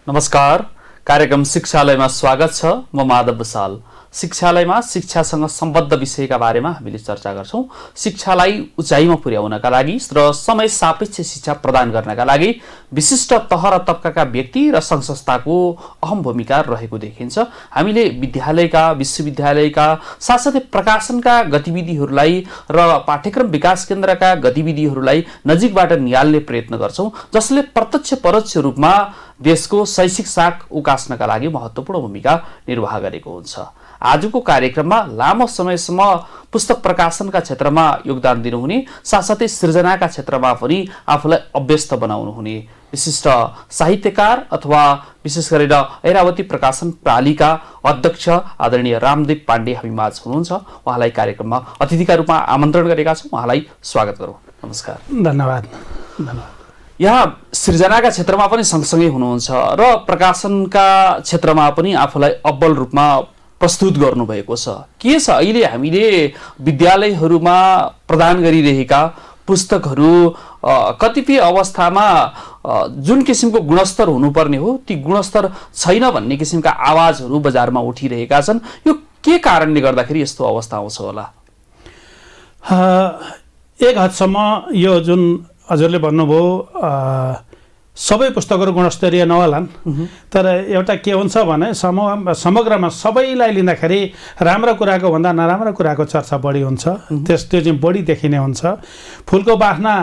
नमस्कार। कार्यक्रम शिक्षालयमा स्वागत छ। म माधव बसाल। शिक्षालयमा शिक्षासँग सम्बद्ध विषयका बारेमा हामीले चर्चा गर्छौं। शिक्षालाई उचाइमा पुर्याउनका लागि र समय सापेक्ष शिक्षा प्रदान गर्नका लागि विशिष्ट तह र तबकाका व्यक्ति र संघ संस्थाको अहम भूमिका रहेको देखिन्छ। हामीले विद्यालयका, विश्वविद्यालयका साथसाथै प्रकाशनका गतिविधिहरूलाई र पाठ्यक्रम विकास केन्द्रका गतिविधिहरूलाई नजिकबाट निहाल्ने प्रयत्न गर्छौं, जसले प्रत्यक्ष परोक्ष रूपमा देशको शैक्षिक साख उकास्नका लागि महत्त्वपूर्ण भूमिका निर्वाह गरेको हुन्छ। आजको कार्यक्रममा लामो समयसम्म पुस्तक प्रकाशनका क्षेत्रमा योगदान दिनुहुने साथसाथै सृजनाका क्षेत्रमा पनि आफूलाई अभ्यस्त बनाउनुहुने विशिष्ट साहित्यकार अथवा विशेष गरेर ऐरावती प्रकाशन प्रणालीका अध्यक्ष आदरणीय रामदेव पाण्डे हामी माझ हुनुहुन्छ। उहाँलाई कार्यक्रममा अतिथिका रूपमा आमन्त्रण गरेका छौँ। उहाँलाई स्वागत गरौँ। नमस्कार। धन्यवाद। यहाँ सृजनाका क्षेत्रमा पनि सँगसँगै हुनुहुन्छ र प्रकाशनका क्षेत्रमा पनि आफूलाई अब्बल रूपमा प्रस्तुत गर्नुभएको छ। के छ अहिले हामीले विद्यालयहरूमा प्रदान गरिरहेका पुस्तकहरू कतिपय अवस्थामा जुन किसिमको गुणस्तर हुनुपर्ने हो ती गुणस्तर छैन भन्ने किसिमका आवाजहरू बजारमा उठिरहेका छन्। यो के कारणले गर्दाखेरि यस्तो अवस्था आउँछ होला? एक हदसम्म यो जुन हजुरले भन्नुभयो सबै पुस्तकहरू गुणस्तरीय नहोलान्, तर एउटा के हुन्छ भने समग्रमा सबैलाई लिँदाखेरि राम्रो कुराको भन्दा नराम्रो कुराको चर्चा बढी हुन्छ। त्यो चाहिँ बढी देखिने हुन्छ। फुलको बास्ना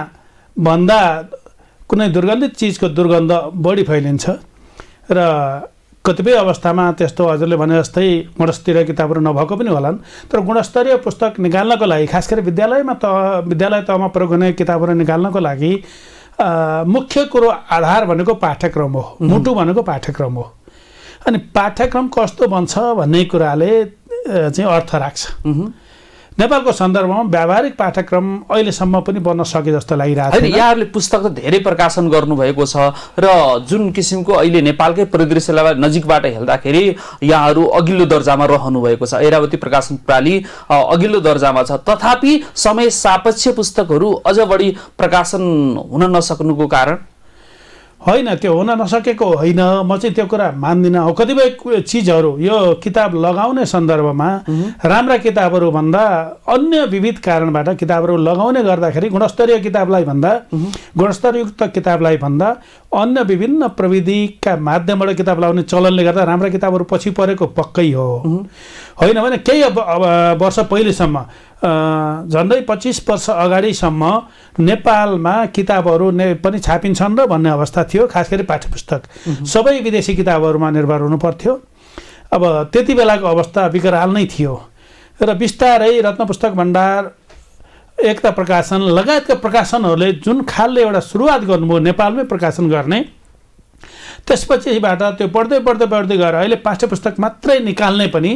भन्दा कुनै दुर्गन्धित चिजको दुर्गन्ध बढी फैलिन्छ र कतिपय अवस्थामा त्यस्तो हजुरले भने जस्तै गुणस्तरीय किताबहरू नभएको पनि होलान्, तर गुणस्तरीय पुस्तक निकाल्नको लागि खास गरी विद्यालय तहमा प्रयोग हुने किताबहरू निकाल्नको लागि मुख्य कुरो आधार भनेको पाठ्यक्रम हो, मुटु भनेको पाठ्यक्रम हो। अनि पाठ्यक्रम कस्तो बन्छ भन्ने कुराले चाहिँ अर्थ राख्छ। नेपालको सन्दर्भमा व्यावहारिक पाठ्यक्रम अहिलेसम्म पनि बन्न सके जस्तो लागिरहेको छ। यहाँहरूले पुस्तक त धेरै प्रकाशन गर्नुभएको छ र जुन किसिमको अहिले नेपालकै परिदृश्यलाई नजिकबाट हेर्दाखेरि यहाँहरू अघिल्लो दर्जामा रहनुभएको छ। ऐरावती प्रकाशन प्रणाली अघिल्लो दर्जामा छ, तथापि समय सापेक्ष पुस्तकहरू अझ बढी प्रकाशन हुन नसक्नुको कारण होइन, त्यो हुन नसकेको होइन, म चाहिँ त्यो कुरा मान्दिनँ। कतिपय चिजहरू यो किताब लगाउने सन्दर्भमा राम्रा किताबहरू भन्दा अन्य विविध कारणबाट किताबहरू लगाउने गर्दाखेरि गुणस्तरीय किताबलाई भन्दा गुणस्तरयुक्त किताबलाई भन्दा अन्य विभिन्न प्रविधिका माध्यमबाट किताब लगाउने चलनले गर्दा राम्रा किताबहरू पछि परेको पक्कै हो। होइन भने केही वर्ष पहिलेसम्म झन्डै 25 वर्ष अगाडिसम्म नेपालमा किताबहरू पनि छापिन्छन् र भन्ने अवस्था थियो। खास गरी पाठ्यपुस्तक सबै विदेशी किताबहरूमा निर्भर हुनु पर्थ्यो। अब त्यति बेलाको अवस्था विकराल नै थियो र बिस्तारै रत्न पुस्तक भण्डार, एकता प्रकाशन लगायतका प्रकाशनहरूले जुन खालले एउटा सुरुवात गर्नुभयो नेपालमै प्रकाशन गर्ने, त्यसपछिबाट त्यो बढ्दै गएर अहिले पाठ्यपुस्तक मात्रै निकाल्ने पनि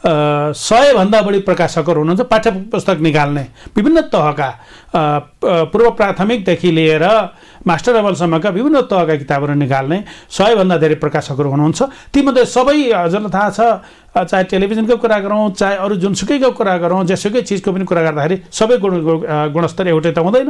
100 भन्दा बढी प्रकाशकहरू हुनुहुन्छ। पाठ्यपुस्तक निकाल्ने विभिन्न तहका पूर्व प्राथमिकदेखि लिएर मास्टर लेभलसम्मका विभिन्न तहका किताबहरू निकाल्ने 100 भन्दा धेरै प्रकाशकहरू हुनुहुन्छ। तीमध्ये सबै हजुरलाई थाहा छ, चाहे टेलिभिजनको कुरा गरौँ, चाहे अरू जुनसुकैको कुरा गरौँ, जेसुकै चिजको पनि कुरा गर्दाखेरि सबै गुणस्तर एउटै त हुँदैन।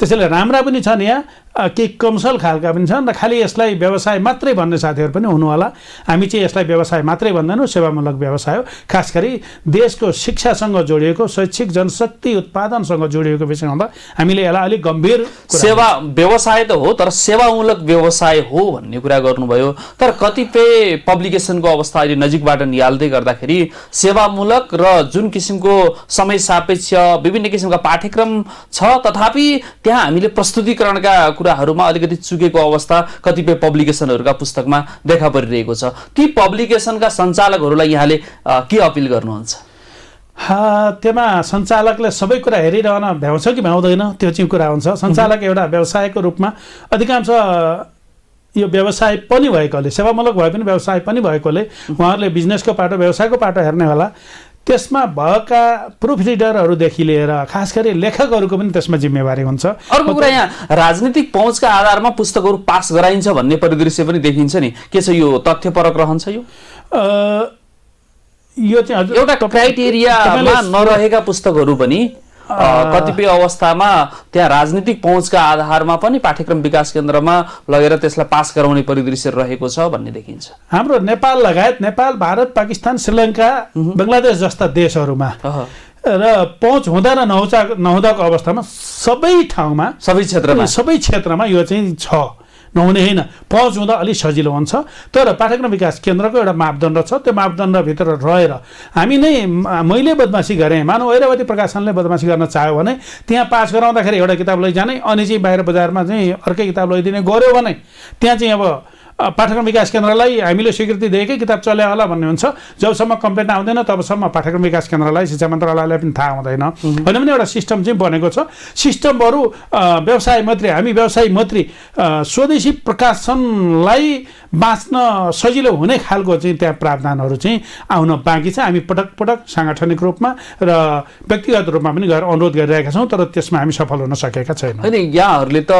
त्यसैले राम्रा पनि छन्, यहाँ केही कमसल खालका पनि छन् र खालि यसलाई व्यवसाय मात्रै भन्ने साथीहरू पनि हुनु होला। हामी चाहिँ यसलाई व्यवसाय मात्रै भन्दैनौँ, सेवामूलक व्यवसाय हो। खास गरी देशको शिक्षासँग जोडिएको, शैक्षिक जनशक्ति उत्पादनसँग जोडिएको विषय हुँदा हामीले यसलाई अलिक गम्भीर सेवा व्यवसाय त हो, तर सेवामूलक व्यवसाय हो भन्ने कुरा गर्नुभयो। तर कतिपय पब्लिकेसनको अवस्था अहिले नजिकबाट निहाल्दै गर्दाखेरि सेवामूलक र जुन किसिमको समय सापेक्ष विभिन्न किसिमका पाठ्यक्रम छ, तथापि त्यहाँ हामीले प्रस्तुतिकरणका कुराहरूमा अलिकति चुकेको अवस्था कतिपय पब्लिकेसनहरूका पुस्तकमा देखा परिरहेको छ। ती पब्लिकेसनका सञ्चालकहरूलाई यहाँले के अपिल गर्नुहुन्छ? त्यसमा सञ्चालकले सबै कुरा हेरिरहन भ्याउँछ कि भ्याउँदैन त्यो चाहिँ कुरा हुन्छ। सञ्चालक एउटा व्यवसायको रूपमा अधिकांश यो व्यवसाय पनि भएकोले, सेवामूलक भए पनि व्यवसाय पनि भएकोले उहाँहरूले बिजनेसको पाटो, व्यवसायको पाटो हेर्ने होला। त्यसमा भएका प्रुफ रिडरहरूदेखि लिएर खास गरी लेखकहरूको पनि त्यसमा जिम्मेवारी हुन्छ। अर्को कुरा, यहाँ राजनीतिक पहुँचका आधारमा पुस्तकहरू पास गराइन्छ भन्ने परिदृश्य पनि देखिन्छ नि, के छ यो तथ्यपरक रहन्छ? यो चाहिँ एउटा क्राइटेरियामा नरहेका पुस्तकहरू पनि कतिपय अवस्थामा त्यहाँ राजनीतिक पहुँचका आधारमा पनि पाठ्यक्रम विकास केन्द्रमा लगेर त्यसलाई पास गराउने परिदृश्य रहेको छ भन्ने देखिन्छ। हाम्रो नेपाल लगायत नेपाल, भारत, पाकिस्तान, श्रीलङ्का, बङ्गलादेश जस्ता देशहरूमा र पहुँच हुँदा र नहुँदाको अवस्थामा सबै ठाउँमा सबै क्षेत्रमा यो चाहिँ छ, नहुने होइन। पहुँच हुँदा अलिक सजिलो हुन्छ, तर पाठ्यक्रम विकास केन्द्रको एउटा मापदण्ड छ। त्यो मापदण्डभित्र रहेर हामी नै मैले बदमासी गरेँ, मानव ऐरावती प्रकाशनले बदमासी गर्न चाह्यो भने त्यहाँ पास गराउँदाखेरि एउटा किताब लैजाने अनि चाहिँ बाहिर बजारमा चाहिँ अर्कै किताब लैदिने गऱ्यो भने त्यहाँ चाहिँ अब पाठ्यक्रम विकास केन्द्रलाई हामीले स्वीकृति दिएकै किताब चल्यो होला भन्ने हुन्छ। जबसम्म कम्प्लेन आउँदैन तबसम्म पाठ्यक्रम विकास केन्द्रलाई, शिक्षा मन्त्रालयलाई पनि थाहा हुँदैन। होइन भने एउटा सिस्टम चाहिँ बनेको छ। सिस्टमहरू व्यवसाय मैत्री, हामी व्यवसाय मैत्री स्वदेशी प्रकाशनलाई बाँच्न सजिलो हुने खालको चाहिँ त्यहाँ प्रावधानहरू चाहिँ आउन बाँकी छ। हामी पटक पटक साङ्गठनिक रूपमा र व्यक्तिगत रूपमा पनि गएर अनुरोध गरिरहेका छौँ, तर त्यसमा हामी सफल हुन सकेका छैनौँ। होइन, यहाँहरूले त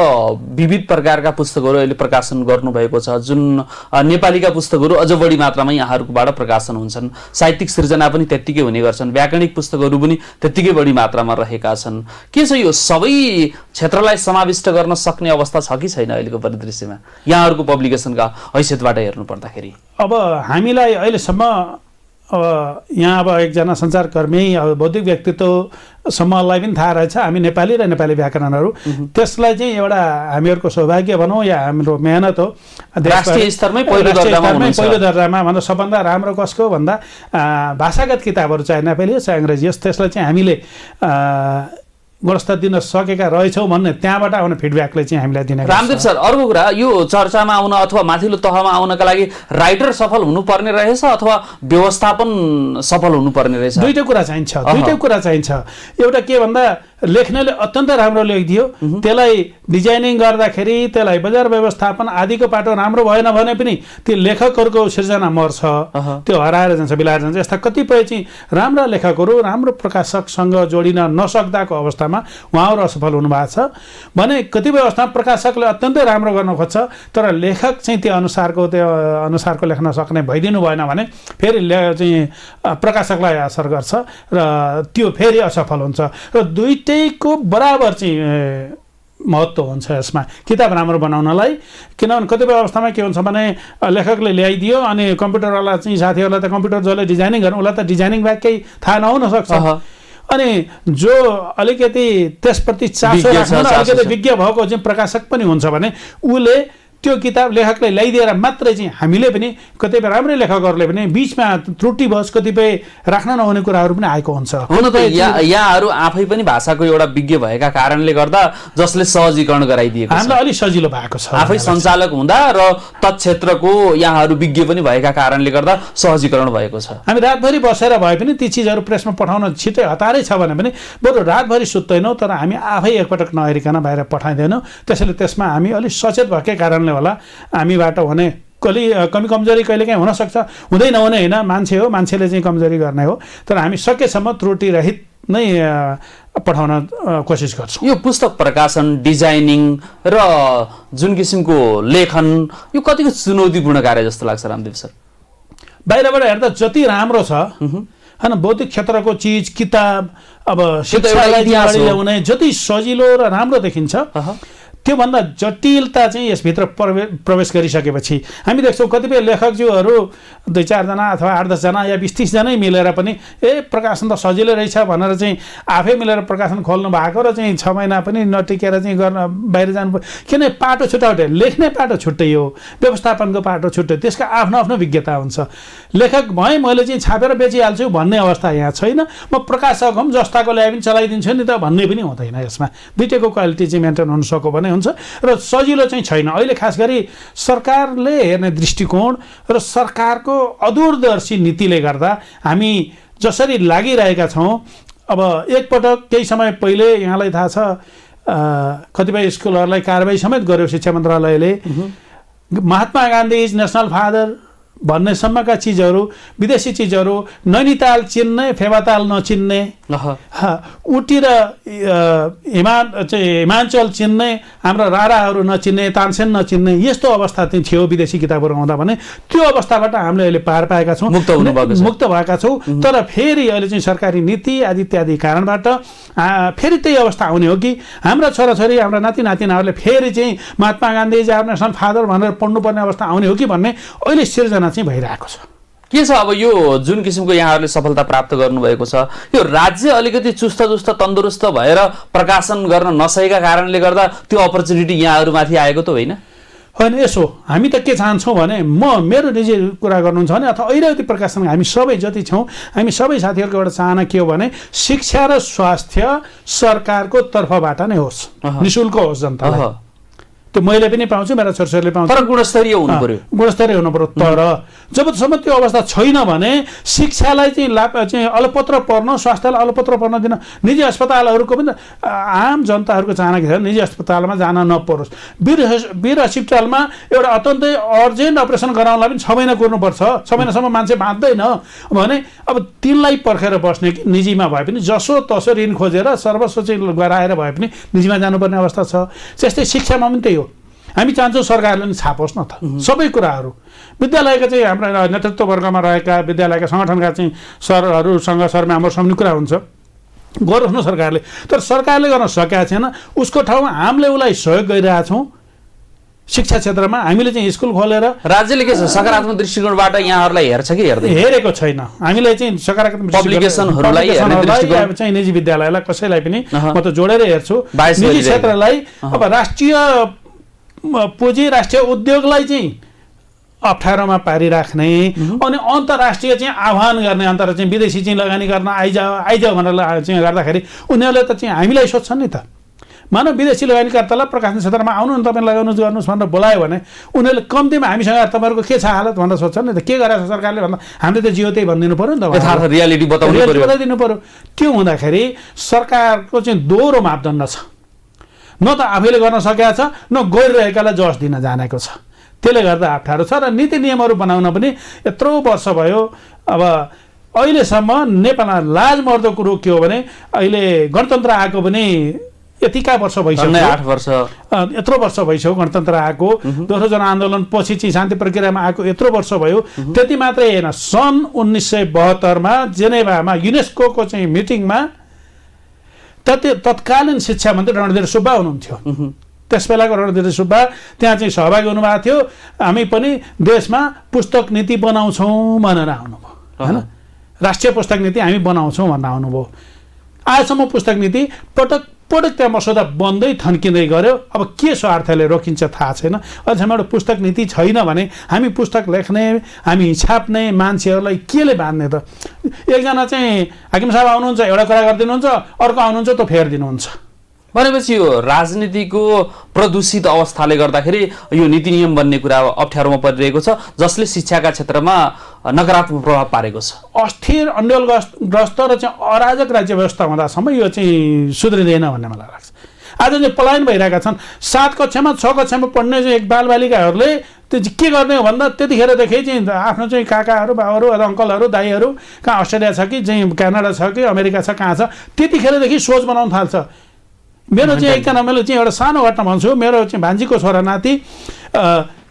विविध प्रकारका पुस्तकहरू अहिले प्रकाशन गर्नुभएको छ, जुन नेपालीका पुस्तकहरू अझ बढी मात्रामा यहाँहरूकोबाट प्रकाशन हुन्छन्। साहित्यिक सृजना पनि त्यत्तिकै हुने गर्छन्, व्याकरणिक पुस्तकहरू पनि त्यत्तिकै बढी मात्रामा रहेका छन्। के छ यो सबै क्षेत्रलाई समाविष्ट गर्न सक्ने अवस्था छ कि छैन अहिलेको परिदृश्यमा यहाँहरूको पब्लिकेसनका हैसियतबाट हेर्नु पर्दाखेरि? अब हामीलाई अहिलेसम्म यहाँ अब एकजना सञ्चारकर्मी, बौद्धिक व्यक्तित्वसम्मलाई पनि थाहा रहेछ हामी नेपाली र नेपाली व्याकरणहरू, त्यसलाई चाहिँ एउटा हामीहरूको सौभाग्य भनौँ या हाम्रो मेहनत हो। राष्ट्रिय स्तरमै पहिलो दर्जामा भन्दा सबभन्दा राम्रो कसको भन्दा भाषागत किताबहरू चाहे नेपाली होस् चाहे अङ्ग्रेजी होस्, त्यसलाई चाहिँ हामीले गुणस्तर दिन सकेका रहेछौँ भन्ने त्यहाँबाट आउने फिडब्याकले चाहिँ हामीलाई दिने। रामदेव सर, अर्को कुरा, यो चर्चामा आउन अथवा माथिल्लो तहमा आउनका लागि राइटर सफल हुनुपर्ने रहेछ अथवा व्यवस्थापन सफल हुनुपर्ने रहेछ? दुईटै कुरा चाहिन्छ। एउटा के भन्दा लेख्नेले अत्यन्त राम्रो लेखिदियो, त्यसलाई डिजाइनिङ गर्दाखेरि त्यसलाई बजार व्यवस्थापन आदिको पाटो राम्रो भएन भने पनि त्यो लेखकहरूको सृजना मर्छ, त्यो हराएर जान्छ, बिलाएर जान्छ। यस्ता कतिपय चाहिँ राम्रा लेखकहरू राम्रो प्रकाशकसँग जोडिन नसक्दाको अवस्थामा उहाँहरू असफल हुनुभएको छ भने कतिपय अवस्थामा प्रकाशकले अत्यन्तै राम्रो गर्न खोज्छ तर लेखक चाहिँ त्यो अनुसारको लेख्न सक्ने भइदिनु भएन भने फेरि चाहिँ प्रकाशकलाई असर गर्छ र त्यो फेरि असफल हुन्छ। र दुईटैको बराबर चाहिँ महत्त्व हुन्छ यसमा किताब राम्रो बनाउनलाई। किनभने कतिपय अवस्थामा के हुन्छ भने लेखकले ल्याइदियो अनि कम्प्युटरवाला चाहिँ साथीहरूलाई त कम्प्युटर जसले डिजाइनिङ गर्नु उसलाई त डिजाइनिङ बाहेक केही थाहा नहुन सक्छ। अनि जो अलिकति त्यसप्रति चासो राख्न अलिकति विज्ञ भएको चाहिँ प्रकाशक पनि हुन्छ भने उसले त्यो किताब लेखकले ल्याइदिएर मात्रै चाहिँ हामीले पनि कतिपय राम्रै लेखकहरूले पनि बिचमा त्रुटिवश कतिपय राख्न नहुने कुराहरू पनि आएको हुन्छ। हुन त यहाँहरू आफै पनि भाषाको एउटा विज्ञ भएका कारणले गर्दा जसले सहजीकरण गराइदिएको छ, हामीलाई अलिक सजिलो भएको छ। आफै सञ्चालक हुँदा र तत्क्षेत्रको यहाँहरू विज्ञ पनि भएका कारणले गर्दा सहजीकरण भएको छ। हामी रातभरि बसेर भए पनि ती चिजहरू प्रेसमा पठाउन छिटै हतारै छ भने पनि बरु रातभरि सुत्दैनौँ तर हामी आफै एकपटक नहेरिकन बाहिर पठाइँदैनौँ। त्यसैले त्यसमा हामी अलिक सचेत भएकै कारणले होला हामीबाट हुने कमी कमजोरी कहिलेकाहीँ हुनसक्छ, हुँदै नहुने होइन, मान्छे हो, मान्छेले चाहिँ कमजोरी गर्ने हो। तर हामी सकेसम्म त्रुटि रहित नै पठाउन कोसिस गर्छौँ। यो पुस्तक प्रकाशन, डिजाइनिङ र जुन किसिमको लेखन यो कतिको चुनौतीपूर्ण कार्य जस्तो लाग्छ रामदेव सर? बाहिरबाट हेर्दा जति राम्रो छ होइन बौद्धिक क्षेत्रको चिज किताब अब शिक्षालाई ल्याउने जति सजिलो र राम्रो देखिन्छ त्योभन्दा जटिलता चाहिँ यसभित्र प्रवेश गरिसकेपछि हामी देख्छौँ कतिपय लेखकज्यूहरू 2-4 जना अथवा 8-10 जना या 20-30 जनै मिलेर पनि प्रकाशन त सजिलै रहेछ भनेर चाहिँ आफै मिलेर प्रकाशन खोल्नु भएको र चाहिँ 6 महिना पनि नटिकेर चाहिँ गर्न बाहिर जानु। किन पाटो छुट्याउँदै लेख्ने पाटो छुट्टै हो, व्यवस्थापनको पाटो छुट्टै, त्यसका आफ्नो आफ्नो विज्ञता हुन्छ। लेखक भए मैले चाहिँ छापेर बेचिहाल्छु भन्ने अवस्था यहाँ छैन। म प्रकाशक हम जस्ताको ल्याए पनि चलाइदिन्छु नि त भन्ने पनि हुँदैन। यसमा दुईटैको क्वालिटी चाहिँ मेन्टेन हुन सक्यो भने हुन्छ र सजिलो चाहिँ छैन। अहिले खास गरी सरकारले हेर्ने दृष्टिकोण र सरकारको अदूरदर्शी नीतिले गर्दा हामी जसरी लागिरहेका छौँ। अब एकपटक केही समय पहिले यहाँलाई थाहा छ कतिपय स्कुलहरूलाई कारबाही समेत गर्यो शिक्षा मन्त्रालयले। Mahatma Gandhi is national father भन्ने सम्मका चिजहरू, विदेशी चिजहरू, नैनीताल चिन्ने फेवाताल नचिन्ने, उटी र हिमाञ्चल चिन्ने, हाम्रा राराहरू नचिन्ने, तानसेन नचिन्ने, यस्तो अवस्था चाहिँ थियो विदेशी किताबहरू आउँदा भने। त्यो अवस्थाबाट हामीले अहिले पार पाएका छौँ, मुक्त भएका छौँ। तर फेरि अहिले चाहिँ सरकारी नीति आदि इत्यादि कारणबाट फेरि त्यही अवस्था आउने हो कि हाम्रा छोराछोरी, हाम्रा नाति नातिनाहरूले फेरि चाहिँ Mahatma Gandhi is our national father भनेर पढ्नुपर्ने अवस्था आउने हो कि भन्ने अहिले सिर्जना चाहिँ भइरहेको छ। के छ अब यो जुन किसिमको यहाँहरूले सफलता प्राप्त गर्नुभएको छ, यो राज्य अलिकति चुस्त तन्दुरुस्त भएर प्रकाशन गर्न नसकेका कारणले गर्दा त्यो अपर्च्युनिटी यहाँहरूमाथि आएको त होइन? होइन, यसो हामी त के चाहन्छौँ भने, मेरो निजी कुरा गर्नुहुन्छ भने अथवा ऐरावती प्रकाशन हामी सबै जति छौँ, हामी सबै साथीहरूको एउटा चाहना के हो भने शिक्षा र स्वास्थ्य सरकारको तर्फबाट नै होस्, निःशुल्क होस् जनतालाई। त्यो मैले पनि पाउँछु, मेरा छोराछोरीले पाउँछ, तर गुणस्तरीय हुनु पर्यो। गुणस्तरीय हुनु पर्यो। तर जबसम्म त्यो अवस्था छैन भने शिक्षालाई चाहिँ अलपत्र पर्न, स्वास्थ्यलाई अलपत्र पर्न दिन निजी अस्पतालहरूको पनि आम जनताहरूको चाहना के छ, निजी अस्पतालमा जान नपरोस्। वीर हस्पिटलमा एउटा अत्यन्तै अर्जेन्ट अपरेसन गराउनलाई पनि 6 महिना कुर्नुपर्छ, 6 महिनासम्म मान्छे बाँच्दैन भने अब तिनलाई पर्खेर बस्ने कि निजीमा भए पनि जसो तसो ऋण खोजेर सर्वस्व चाहिँ गराएर भए पनि निजीमा जानुपर्ने अवस्था छ। त्यस्तै शिक्षामा पनि त्यही हो। हामी चाहन्छौँ सरकारले पनि छापोस् न त सबै कुराहरू। विद्यालयका चाहिँ हाम्रा नेतृत्ववर्गमा रहेका विद्यालयका सङ्गठनका चाहिँ सरहरूसँग सरम्यामर सम्ने कुरा हुन्छ, गरोस् न सरकारले। तर सरकारले गर्न सकेका छैन, उसको ठाउँमा हामीले उसलाई सहयोग गरिरहेछौँ। शिक्षा क्षेत्रमा हामीले चाहिँ स्कुल खोलेर राज्यले के छ सकारात्मक दृष्टिकोणबाट यहाँहरूलाई हेर्छ कि हेर्दैन? हेरेको छैन। हामीले चाहिँ सकारात्मक पब्लिकेसनहरूलाई चाहिँ निजी विद्यालयलाई कसैलाई पनि म त जोडेर हेर्छु। निजी क्षेत्रलाई अब राष्ट्रिय पुँजी, राष्ट्रिय उद्योगलाई चाहिँ अप्ठ्यारोमा पारिराख्ने अनि अन्तर्राष्ट्रिय चाहिँ आह्वान गर्ने, अन्तर्राष्ट्रिय चाहिँ विदेशी चाहिँ लगानी गर्न आइजाऊ भनेर चाहिँ गर्दाखेरि उनीहरूले त चाहिँ हामीलाई सोध्छन् नि त। मानव विदेशी लगानीकर्तालाई प्रकाशन क्षेत्रमा आउनु नि, तपाईँ लगाउनुहोस् गर्नुहोस् भनेर बोलायो भने उनीहरूले कम्तीमा हामीसँग तपाईँहरूको के छ हालत भनेर सोध्छन् नि त। के गरेको छ सरकारले भन्दा हामीले त जियो त्यही भनिदिनु पऱ्यो नि त, यथार्थ रियालिटी बताइदिनु पऱ्यो। त्यो हुँदाखेरि सरकारको चाहिँ दोहोरो मापदण्ड छ, न त आफैले गर्न सकेका छ, न गइरहेकालाई जस दिन जानेको छ। त्यसले गर्दा अप्ठ्यारो छ। र नीति नियमहरू बनाउन पनि यत्रो वर्ष भयो। अब अहिलेसम्म नेपालमा लाजमर्दो कुरो के हो भने अहिले गणतन्त्र आएको पनि यतिका वर्ष भइसक्यो, 8 वर्ष यत्रो वर्ष भइसक्यो गणतन्त्र आएको। दोस्रो जनआन्दोलन पछि चाहिँ शान्ति प्रक्रियामा आएको यत्रो वर्ष भयो। त्यति मात्रै होइन, सन् 1972 जेनेभामा युनेस्को चाहिँ मिटिङमा तत्कालीन शिक्षा मन्त्री रणधीर सुब्बा हुनुहुन्थ्यो। त्यस बेलाको रणधीर सुब्बा त्यहाँ चाहिँ सहभागी हुनुभएको थियो। हामी पनि देशमा पुस्तक नीति बनाउँछौँ भनेर आउनुभयो, होइन, राष्ट्रिय पुस्तक नीति हामी बनाउँछौँ भनेर आउनुभयो। आजसम्म पुस्तक नीति पटक त्यहाँ मसौदा बन्दै थन्किँदै गऱ्यो। अब के स्वार्थले रोकिन्छ थाहा छैन। अहिलेसम्म एउटा पुस्तक नीति छैन भने हामी पुस्तक लेख्ने, हामी छाप्ने मान्छेहरूलाई केले बाँध्ने त? एकजना चाहिँ हाकिम साहब आउनुहुन्छ, एउटा कुरा गरिदिनुहुन्छ, अर्को आउनुहुन्छ त फेरिदिनुहुन्छ। भनेपछि यो राजनीतिको प्रदूषित अवस्थाले गर्दाखेरि यो नीति नियम बन्ने कुरा अप्ठ्यारोमा परिरहेको छ, जसले शिक्षाका क्षेत्रमा नकारात्मक प्रभाव पारेको छ। अस्थिर, अन्डोलग्रस्त र चाहिँ अराजक राज्य व्यवस्था हुँदासम्म यो चाहिँ सुध्रिँदैन भन्ने मलाई लाग्छ। आज चाहिँ पलायन भइरहेका छन्। 7 कक्षामा 6 कक्षामा पढ्ने चाहिँ एक बालबालिकाहरूले त्यो चाहिँ के गर्ने हो भन्दा त्यतिखेरदेखि चाहिँ आफ्नो चाहिँ काकाहरू, बाबाहरू, अङ्कलहरू, दाइहरू कहाँ अस्ट्रेलिया छ कि चाहिँ क्यानाडा छ कि अमेरिका छ, कहाँ छ, त्यतिखेरदेखि सोच बनाउन थाल्छ। मेरो चाहिँ एकजना मैले चाहिँ एउटा सानो घटना भन्छु। मेरो चाहिँ भान्जीको छोरा नाति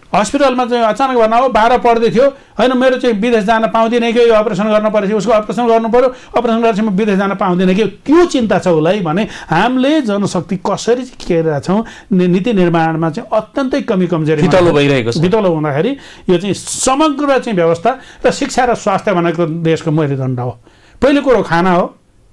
हस्पिटलमा चाहिँ अचानक भर्ना हो, 12 पढ्दै थियो। होइन, मेरो चाहिँ विदेश जान पाउँदिनँ कि, यो अपरेसन गर्न परेपछि उसको अपरेसन गर्नु पऱ्यो, अपरेसन गरेपछि म विदेश जान पाउँदिनँ कि, त्यो चिन्ता छ उसलाई। भने हामीले जनशक्ति कसरी चाहिँ केरेछौँ, नीति निर्माणमा चाहिँ अत्यन्तै कमजोरी भितलो भइरहेको छ। भितलो हुँदाखेरि यो चाहिँ समग्र चाहिँ व्यवस्था र शिक्षा र स्वास्थ्य भनेको देशको मेरुदण्ड हो। पहिलो कुरो खाना हो,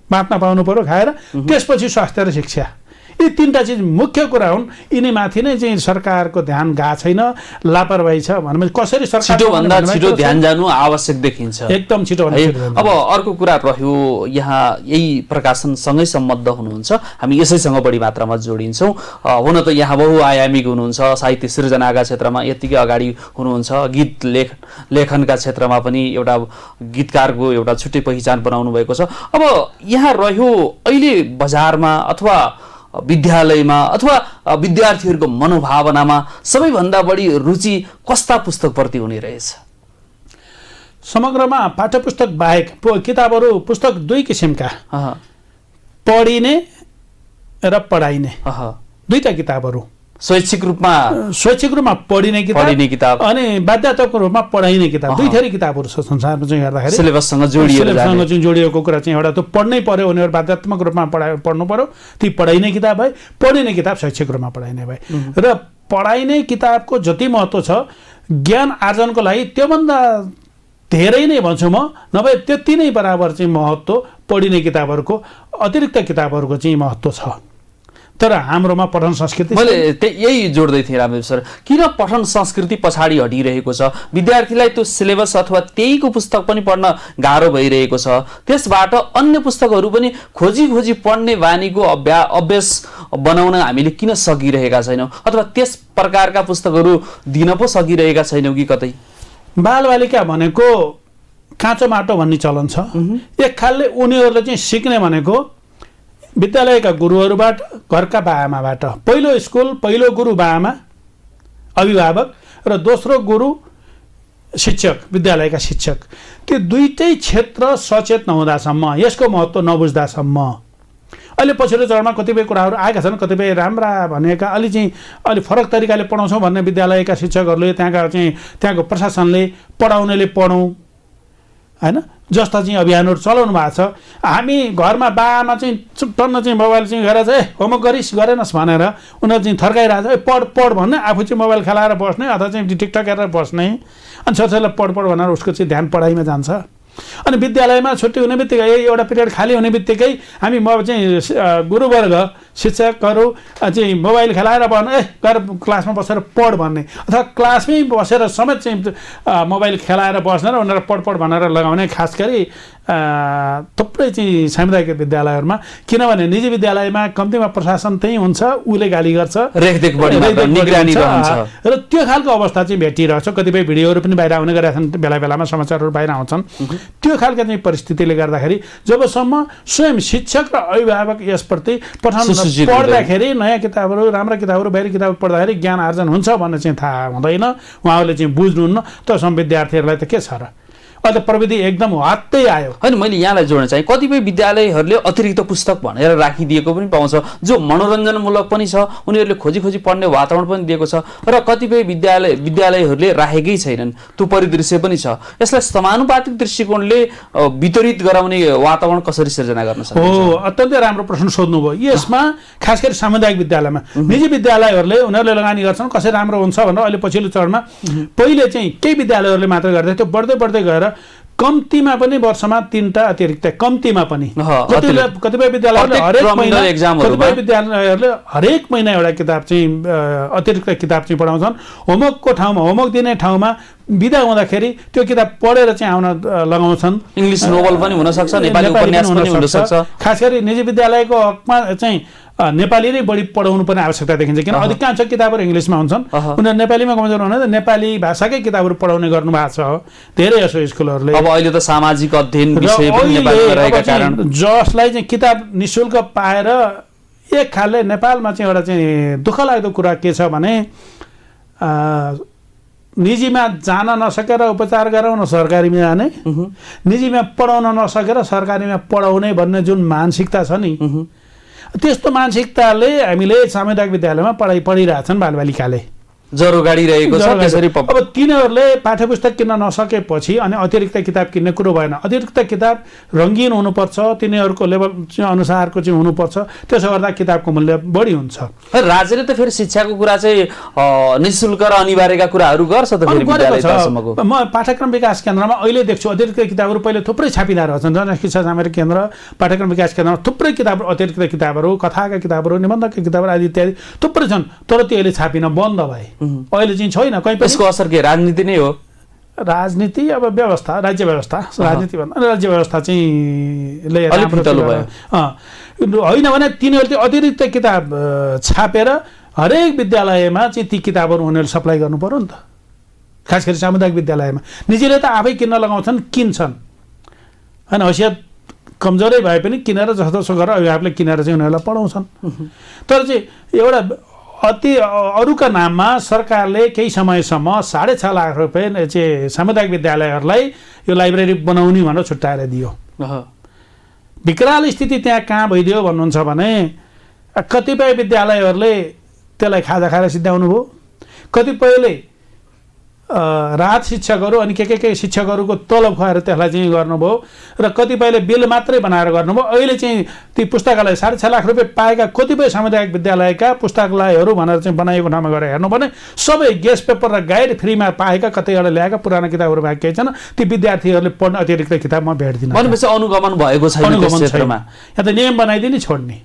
बाँच्न पाउनु पऱ्यो खाएर, त्यसपछि स्वास्थ्य र शिक्षा। यी 3टा चिज मुख्य कुरा हुन्। यिनीमाथि नै चाहिँ सरकारको ध्यान गएको छैन, लापरवाही छ। भने कसरी सरकार छिटोभन्दा छिटो ध्यान जानु आवश्यक देखिन्छ, एकदम छिटो। अब अर्को कुरा रह्यो, यहाँ यही प्रकाशनसँगै सम्बद्ध हुनुहुन्छ, हामी यसैसँग बढी मात्रामा जोडिन्छौँ। हुन त यहाँ बहुआयामिक हुनुहुन्छ, साहित्य सृजनाका क्षेत्रमा यत्तिकै अगाडि हुनुहुन्छ, गीत लेखनका क्षेत्रमा पनि एउटा गीतकारको एउटा छुट्टै पहिचान बनाउनु भएको छ। अब यहाँ रह्यो अहिले बजारमा अथवा विद्यालयमा अथवा विद्यार्थीहरूको मनोभावनामा सबैभन्दा बढी रुचि कस्ता पुस्तकप्रति हुने रहेछ? समग्रमा पाठ्यपुस्तक बाहेक किताबहरू पुस्तक दुई किसिमका, पढिने र पढाइने, दुईटा किताबहरू। स्वैच्छिक रूपमा पढिने किताब अनि बाध्यताको रूपमा पढाइने किताब, दुई थरी किताबहरू छ संसारमा चाहिँ हेर्दाखेरि। सिलेबससँग जोडिएको कुरा चाहिँ एउटा त पढ्नै पर्यो, उनीहरू बाध्यात्मक रूपमा पढ्नु पर्यो, ती पढाइने किताब भए। पढिने किताब शैक्षिक रूपमा पढाइने भए। र पढाइने किताबको जति महत्त्व छ ज्ञान आर्जनको लागि त्योभन्दा धेरै नै भन्छु म, नभए त्यति नै बराबर चाहिँ महत्त्व पढिने किताबहरूको अतिरिक्त किताबहरूको चाहिँ महत्त्व छ। तर हाम्रोमा पठन संस्कृति, मैले यही जोड्दै थिएँ रामदेव सर, किन पठन संस्कृति पछाडि हटिरहेको छ? विद्यार्थीलाई त्यो सिलेबस अथवा त्यहीको पुस्तक पनि पढ्न गाह्रो भइरहेको छ, त्यसबाट अन्य पुस्तकहरू पनि खोजी खोजी पढ्ने बानीको अभ्यास बनाउन हामीले किन सकिरहेका छैनौँ? अथवा त्यस प्रकारका पुस्तकहरू दिन पो सकिरहेका छैनौँ कि कतै? बालबालिका भनेको काँचो माटो भन्ने चलन छ। एक खालले उनीहरूले चाहिँ सिक्ने भनेको विद्यालयका गुरुहरूबाट, घरका बाआमाबाट। पहिलो स्कुल, पहिलो गुरु बाआमा, अभिभावक, र दोस्रो गुरु शिक्षक, विद्यालयका शिक्षक। त्यो दुईटै क्षेत्र सचेत नहुँदासम्म, यसको महत्त्व नबुझ्दासम्म। अहिले पछिल्लो चरणमा कतिपय कुराहरू आएका छन्, कतिपय राम्रा भनेका अलि फरक तरिकाले पढाउँछौँ भन्ने विद्यालयका शिक्षकहरूले, त्यहाँको प्रशासनले, पढाउनेले पढौँ हैन जस्ता चाहिँ अभियानहरू चलाउनु भएको छ। हामी घरमा बाआमा चाहिँ टन्न चाहिँ मोबाइल चाहिँ गरेर चाहिँ होमवर्क गरिस् गरेनस् भनेर उनीहरू चाहिँ थर्काइरहेको छ, पढ भन्ने, आफू चाहिँ मोबाइल खेलाएर बस्ने अथवा चाहिँ टिकटक हेरेर बस्ने, अनि छोराछोरीलाई पढ भनेर उसको चाहिँ ध्यान पढाइमा जान्छ। अनि विद्यालयमा छुट्टी हुने बित्तिकै, एउटा पिरियड खाली हुने बित्तिकै हामी चाहिँ गुरुवर्ग, शिक्षकहरू चाहिँ मोबाइल खेलाएर भन्ने, गएर क्लासमा बसेर पढ भन्ने, अथवा क्लासमै बसेर समेत चाहिँ मोबाइल खेलाएर बस्ने र उनीहरू पढ भनेर लगाउने। खास गरी थुप्रै चाहिँ सामुदायिक विद्यालयहरूमा, किनभने निजी विद्यालयमा कम्तीमा प्रशासन त्यही हुन्छ, उसले गाली गर्छ, रेखदेख निगरानी रहन्छ, र त्यो खालको अवस्था चाहिँ भेटिरहेको छ। कतिपय भिडियोहरू पनि बाहिर आउने गरेका छन्, बेला बेलामा समाचारहरू बाहिर आउँछन्। त्यो खालका चाहिँ परिस्थितिले गर्दाखेरि जबसम्म स्वयं शिक्षक र अभिभावक यसप्रति पढ्दाखेरि, नयाँ किताबहरू, राम्रा किताबहरू, बाहिरी किताब पढ्दाखेरि ज्ञान आर्जन हुन्छ भन्ने चाहिँ थाहा हुँदैन, उहाँहरूले चाहिँ बुझ्नुहुन्न, तबसम्म विद्यार्थीहरूलाई त के छ र? अहिले प्रविधि एकदम हत्तै आयो। होइन, मैले यहाँलाई जोड्न चाहेँ, कतिपय विद्यालयहरूले अतिरिक्त पुस्तक भनेर राखिदिएको पनि पाउँछ, जो मनोरञ्जनमूलक पनि छ, उनीहरूले खोजी खोजी पढ्ने वातावरण पनि दिएको छ, र कतिपय विद्यालयहरूले राखेकै छैनन्, त्यो परिदृश्य पनि छ। यसलाई समानुपातिक दृष्टिकोणले वितरित गराउने वातावरण कसरी सिर्जना गर्न सक्छ? अत्यन्तै राम्रो प्रश्न सोध्नुभयो। यसमा खास गरी सामुदायिक विद्यालयमा, निजी विद्यालयहरूले उनीहरूले लगानी गर्छन्, कसरी राम्रो हुन्छ भनेर अहिले पछिल्लो चरणमा, पहिले चाहिँ केही विद्यालयहरूले मात्र गर्दै थियो, बढ्दै गएर कम्तीमा पनि वर्षमा 3टा अतिरिक्त, कम्तीमा पनि कतिपय विद्यालयहरूले हरेक महिना एउटा किताब चाहिँ अतिरिक्त किताब चाहिँ पढाउँछन्। होमवर्कको ठाउँमा, होमवर्क दिने ठाउँमा बिदा हुँदाखेरि त्यो किताब पढेर चाहिँ आउन लगाउँछन्। इङ्ग्लिस नोभल पनि हुनसक्छ, नेपाली उपन्यास पनि हुनसक्छ। खास गरी निजी विद्यालयको हकमा चाहिँ नेपाली नै बढी पढाउनु पर्ने आवश्यकता देखिन्छ, किन अधिकांश किताबहरू इङ्ग्लिसमा हुन्छन्, उनीहरू नेपालीमा कमजोर हुँदैन, नेपाली भाषाकै किताबहरू पढाउने गर्नुभएको छ धेरै जसो स्कुलहरूले। अब अहिले त सामाजिक अध्ययन विषय पनि नेपालीमा रहेका कारण जसलाई चाहिँ किताब निःशुल्क पाएर, एक खालले नेपालमा चाहिँ एउटा चाहिँ दुःख लाग्दो कुरा के छ भने, निजीमा जान नसकेर उपचार गराउन सरकारीमा जाने, निजीमा पढाउन नसकेर सरकारीमा पढाउने भन्ने जुन मानसिकता छ नि, त्यस्तो मानसिकताले हामीले सामुदायिक विद्यालयमा पढिरहेछन् बालबालिकाले, जरो गाडिरहेको छ। त्यसरी अब तिनीहरूले पाठ्यपुस्तक किन्न नसकेपछि अनि अतिरिक्त किताब किन्ने कुरो भएन। अतिरिक्त किताब रङ्गीन हुनुपर्छ, तिनीहरूको लेभल अनुसारको चाहिँ हुनुपर्छ, त्यसो गर्दा किताबको मूल्य बढी हुन्छ। राज्यले त फेरि शिक्षाको कुरा चाहिँ निःशुल्क र अनिवार्यका कुराहरू गर्छ त फेरि विद्यालयसम्मको। म पाठ्यक्रम विकास केन्द्रमा अहिले देख्छु अतिरिक्त किताबहरू पहिले थुप्रै छापिँदा रहेछन्। जनशिक्षा सामग्री केन्द्र, पाठ्यक्रम विकास केन्द्रमा थुप्रै किताबहरू, अतिरिक्त किताबहरू, कथाका किताबहरू, निबन्धका किताबहरू आदि इत्यादि थुप्रै छन्, तर त्यो अहिले छापिन बन्द भए। अहिले चाहिँ छैन कहीँ पनि। यसको असर के राजनीति नै हो? राजनीति अब व्यवस्था, राज्य व्यवस्था, राजनीति भन्दा राज्य व्यवस्था चाहिँ होइन भने तिनीहरूले अतिरिक्त किताब छापेर हरेक विद्यालयमा चाहिँ ती किताबहरू उनीहरूले सप्लाई गर्नु पर्यो नि त। खास गरी सामुदायिक विद्यालयमा निजीले त आफै किन्न लगाउँछन्, किन्छन् होइन, हैसियत कमजोरै भए पनि किनेर जस्तो गरेर अभिभावकले किनेर चाहिँ उनीहरूलाई पढाउँछन्। तर चाहिँ एउटा अरूका नाममा सरकारले केही समयसम्म 6.5 लाख रुपियाँ चाहिँ सामुदायिक विद्यालयहरूलाई यो लाइब्रेरी बनाउने भनेर छुट्याएर दियो। विकराल स्थिति त्यहाँ कहाँ भइदियो भन्नुहुन्छ भने कतिपय विद्यालयहरूले त्यसलाई खाजा खाएर सिद्ध्याउनु भयो, कतिपयले राहत शिक्षकहरू अनि के शिक्षकहरूको तलब खुवाएर त्यसलाई चाहिँ गर्नुभयो र कतिपयले बिल मात्रै बनाएर गर्नुभयो। अहिले चाहिँ ती पुस्तकालय 6.5 लाख रुपियाँ पाएका कतिपय सामुदायिक विद्यालयका पुस्तकालयहरू भनेर चाहिँ बनाएको ठाउँमा गएर हेर्नु भने सबै गेस पेपर र गाइड फ्रीमा पाएका, कतैबाट ल्याएका पुराना किताबहरू भएको केही छैन। ती विद्यार्थीहरूले पढ्न अतिरिक्त किताब म भेट्दिनँ। भनेपछि अनुगमन भएको छैन त्यस क्षेत्रमा। यहाँ त नियम बनाइदिने छोड्ने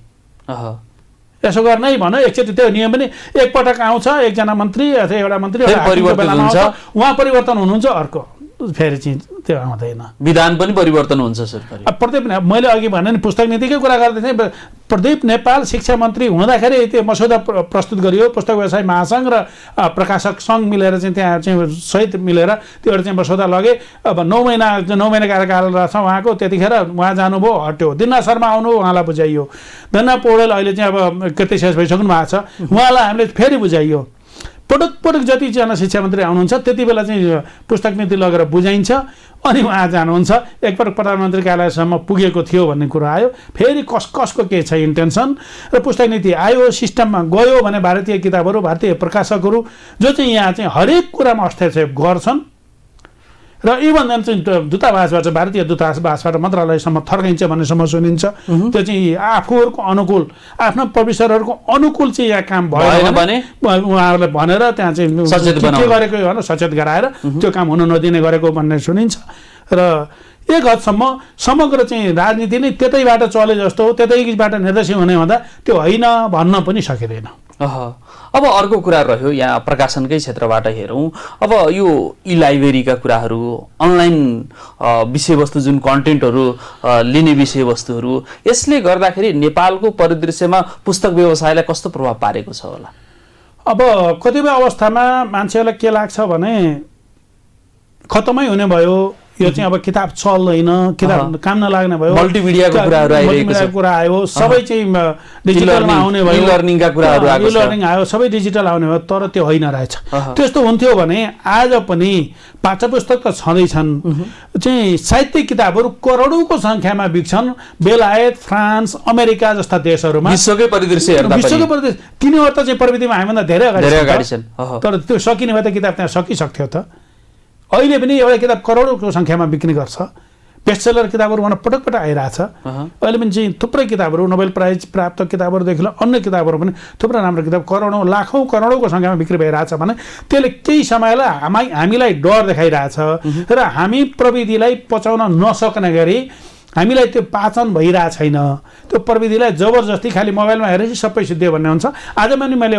यसो गर्नै भन। एकचोटि त्यो नियम पनि एकपटक आउँछ, एकजना मन्त्री अथवा एउटा मन्त्री उहाँ परिवर्तन हुनुहुन्छ, अर्को फेरि चाहिँ त्यो आउँदैन। विधान पनि परिवर्तन हुन्छ सरकारी। प्रदीप मैले अघि भने नि पुस्तक नीतिकै कुरा गर्दै थिएँ। प्रदीप नेपाल शिक्षा मन्त्री हुँदाखेरि त्यो मसौदा प्रस्तुत गरियो। पुस्तक व्यवसाय महासङ्घ र प्रकाशक सङ्घ मिलेर चाहिँ त्यहाँ चाहिँ सहित मिलेर त्यो एउटा चाहिँ मसौदा लगे। अब 9 महिना कार्यकाल रहेछ उहाँको। त्यतिखेर उहाँ जानुभयो, हट्यो। दिना शर्मा आउनु, उहाँलाई बुझाइयो। धन्ना पौडेल अहिले चाहिँ अब कति शेष भइसक्नु भएको छ, उहाँलाई हामीले फेरि बुझाइयो। पटक जतिजना शिक्षा मन्त्री आउनुहुन्छ त्यति बेला चाहिँ पुस्तक नीति लगेर बुझाइन्छ, अनि उहाँ जानुहुन्छ। एकपटक प्रधानमन्त्री कार्यालयसम्म पुगेको थियो भन्ने कुरा आयो, फेरि कसको के छ इन्टेन्सन, र पुस्तक नीति आयो, सिस्टममा गयो भने भारतीय किताबहरू, भारतीय प्रकाशकहरू जो चाहिँ यहाँ चाहिँ हरेक कुरामा हस्तक्षेप गर्छन् र इभन चाहिँ दूतावासबाट, भारतीय दूतावासबाट मन्त्रालयसम्म थर्काइन्छ भन्नेसम्म सुनिन्छ। त्यो चाहिँ आफूहरूको अनुकूल, आफ्ना प्रोफेसरहरूको अनुकूल चाहिँ यहाँ काम भयो भने उहाँहरूलाई भनेर त्यहाँ चाहिँ के गरेको भनेर सचेत गराएर त्यो काम हुन नदिने गरेको भन्ने सुनिन्छ। र एक हदसम्म समग्र चाहिँ राजनीति नै त्यतैबाट चले जस्तो हो, त्यतैबाट निर्देशित हुने हुँदा त्यो होइन भन्न पनि सकिँदैन। अब अर्को कुरा रह्यो यहाँ प्रकाशनकै क्षेत्रबाट हेरौँ। अब यो ई लाइब्रेरीका कुराहरू, अनलाइन विषयवस्तु जुन कन्टेन्टहरू लिने विषयवस्तुहरू, यसले गर्दाखेरि नेपालको परिदृश्यमा पुस्तक व्यवसायलाई कस्तो प्रभाव पारेको छ होला? अब कतिपय अवस्थामा मान्छेहरूलाई के लाग्छ भने खतमै हुने भयो, यो चाहिँ अब किताब चल्दैन, किताब काम नलाग्ने भयो, मल्टिमिडियाको कुरा आयो, सबै चाहिँ डिजिटलमा आउने भयो, लर्निङका कुराहरू आयो, लर्निङ आयो, सबै डिजिटल आउने भयो। तर त्यो होइन रहेछ। त्यस्तो हुन्थ्यो भने आज पनि पाठ्यपुस्तक त छँदैछन्, चाहिँ साहित्यिक किताबहरू करोडौँको सङ्ख्यामा बिक्छन्। बेलायत, फ्रान्स, अमेरिका जस्ता देशहरूमा विश्वकै परिदृश्य हेर्दा तिनीहरू त चाहिँ प्रविधिमा हामीभन्दा धेरै अगाडि छन्। तर त्यो सकिने भए त किताब त्यहाँ सकिसक्थ्यो त। अहिले पनि एउटा किताब करोडौँको सङ्ख्यामा बिक्ने गर्छ। बेस्टसेलर किताबहरू भन्न पटक आइरहेछ। अहिले पनि चाहिँ थुप्रै किताबहरू, नोबेल प्राइज प्राप्त किताबहरूदेखि अन्य किताबहरू पनि थुप्रै राम्रो किताब करोडौँ लाखौँ करोडौँको सङ्ख्यामा बिक्री भइरहेछ भने त्यसले केही समयलाई हामीलाई डर देखाइरहेछ र हामी प्रविधिलाई पचाउन नसक्ने गरी हामीलाई त्यो पाचन भइरहेको छैन। त्यो प्रविधिलाई जबरजस्ती खालि मोबाइलमा हेरेपछि सबै सिद्धियो भन्ने हुन्छ। आज पनि मैले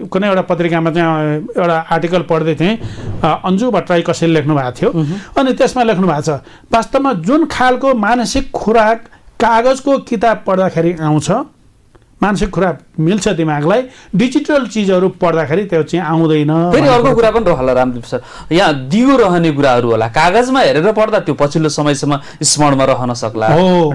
कुनै एउटा पत्रिकामा चाहिँ एउटा आर्टिकल पढ्दै थिएँ, अन्जु भट्टराई कसैले लेख्नु भएको थियो, अनि त्यसमा लेख्नु भएको छ वास्तवमा जुन खालको मानसिक खुराक कागजको किताब पढ्दाखेरि आउँछ, मानसिक खुराक मिल्छ दिमागलाई, डिजिटल चिजहरू पढ्दाखेरि त्यो चाहिँ आउँदैन। फेरि अर्को कुरा पनि रहला रामदीप सर, यहाँ दिगो रहने कुराहरू होला। कागजमा हेरेर पढ्दा त्यो पछिल्लो समयसम्म स्मरणमा रहन सक्ला।